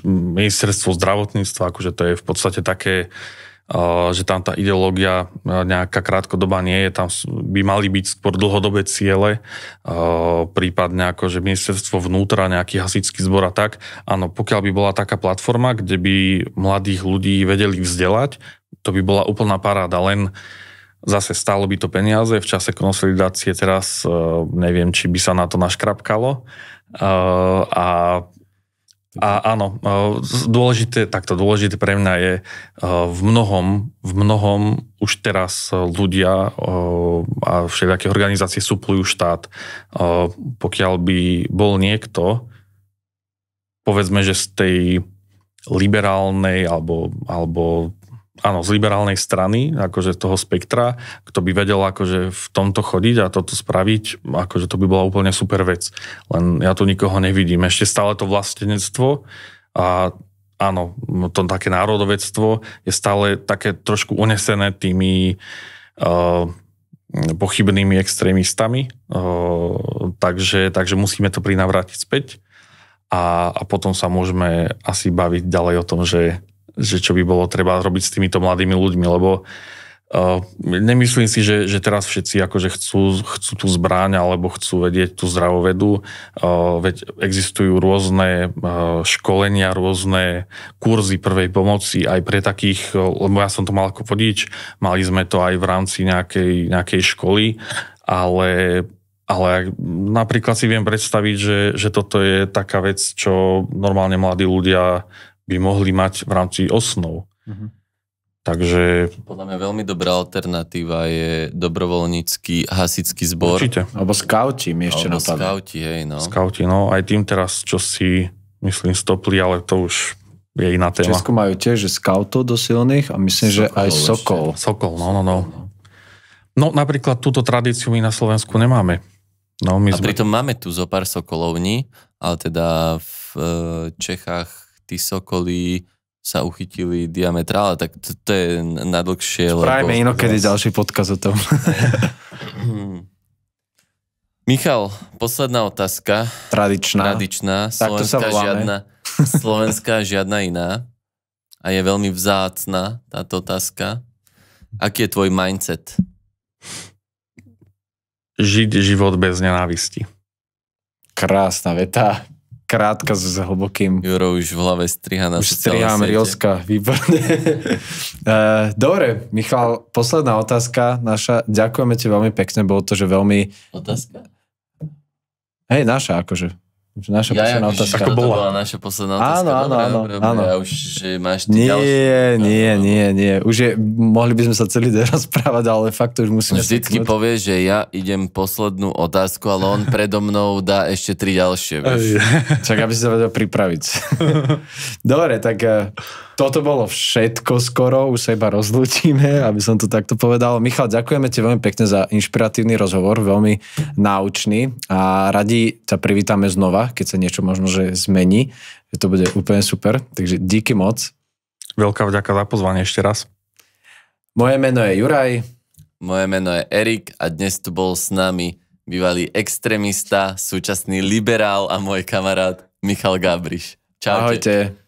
ministerstvo zdravotníctva, akože to je v podstate také, že tam tá ideológia nejaká krátkodobá nie je, tam by mali byť skôr dlhodobé ciele, prípadne ako, že ministerstvo vnútra, nejaký hasičský zbor a tak. Áno, pokiaľ by bola taká platforma, kde by mladých ľudí vedeli vzdelať, to by bola úplná paráda, len zase stálo by to peniaze, v čase konsolidácie teraz neviem, či by sa na to naškrapkalo a áno, dôležité pre mňa je v mnohom už teraz ľudia a všelijaké organizácie suplujú štát. Pokiaľ by bol niekto, povedzme, že z tej liberálnej alebo áno, z liberálnej strany, akože toho spektra, kto by vedel akože v tomto chodiť a toto spraviť, akože to by bola úplne super vec. Len ja tu nikoho nevidím. Ešte stále to vlastenectvo a áno, to také národovectvo je stále také trošku unesené tými pochybnými extrémistami. Takže musíme to prinavrátiť späť a potom sa môžeme asi baviť ďalej o tom, že čo by bolo treba robiť s týmito mladými ľuďmi, lebo nemyslím si, že teraz všetci akože chcú tú zbraň alebo chcú vedieť tú zdravovedu, veď existujú rôzne školenia, rôzne kurzy prvej pomoci aj pre takých, lebo ja som to mal ako vodič, mali sme to aj v rámci nejakej školy, ale napríklad si viem predstaviť, že toto je taká vec, čo normálne mladí ľudia by mohli mať v rámci osnov. Takže...
Podľa mňa veľmi dobrá alternatíva je dobrovoľnícky hasičský zbor.
Určite.
Alebo skauti mi ešte
Alebo
napadlo.
skauti, hej, no.
Skauti, no aj tým teraz, čo si myslím stopli, ale to už je iná
V
téma.
Česku majú tiež že skautov do silných a myslím, že aj Sokol.
Sokol, no. No napríklad túto tradíciu my na Slovensku nemáme. No, my
A pritom máme tu zo pár sokolovní, ale teda v Čechách tí sokolí sa uchytili diametrále, tak to je nadlhšie.
Spravíme inokedy ďalší podkaz o tom.
Michal, posledná otázka.
Tradičná. Tak to sa voláme.
Slovenská žiadna iná. A je veľmi vzácna táto otázka. Aký je tvoj mindset?
Žiť život bez nenávisti.
Krásna veta. Krátka s hlbokým.
Juro už v hlave striha na
Už strihám Rielska, výborne. Dobre, Michal, posledná otázka naša. Ďakujeme ti veľmi pekne, bolo to, že veľmi...
Otázka?
Hej, naša akože. Naša posledná otázka.
Ako bola?
To bola naša posledná otázka.
Áno.
Ja už, že máš ty ďalšiu.
Nie. Už je, mohli by sme sa celý deň rozprávať, ale fakt to už musíme...
Vždycky povie, že ja idem poslednú otázku, ale on predo mnou dá ešte 3 ďalšie. Vieš.
Čak, aby si sa vedel pripraviť. Dobre, tak toto bolo všetko skoro, už sa iba rozlúčime, aby som to takto povedal. Michal, ďakujeme ti veľmi pekne za inšpiratívny rozhovor, veľmi náučný a radi ťa privítame znova, keď sa niečo možno že zmení, že to bude úplne super, takže díky moc.
Veľká vďaka za pozvanie ešte raz.
Moje meno je Juraj.
Moje meno je Erik a dnes tu bol s nami bývalý extrémista, súčasný liberál a môj kamarát Michal Gábriš. Čaute.
Ahojte.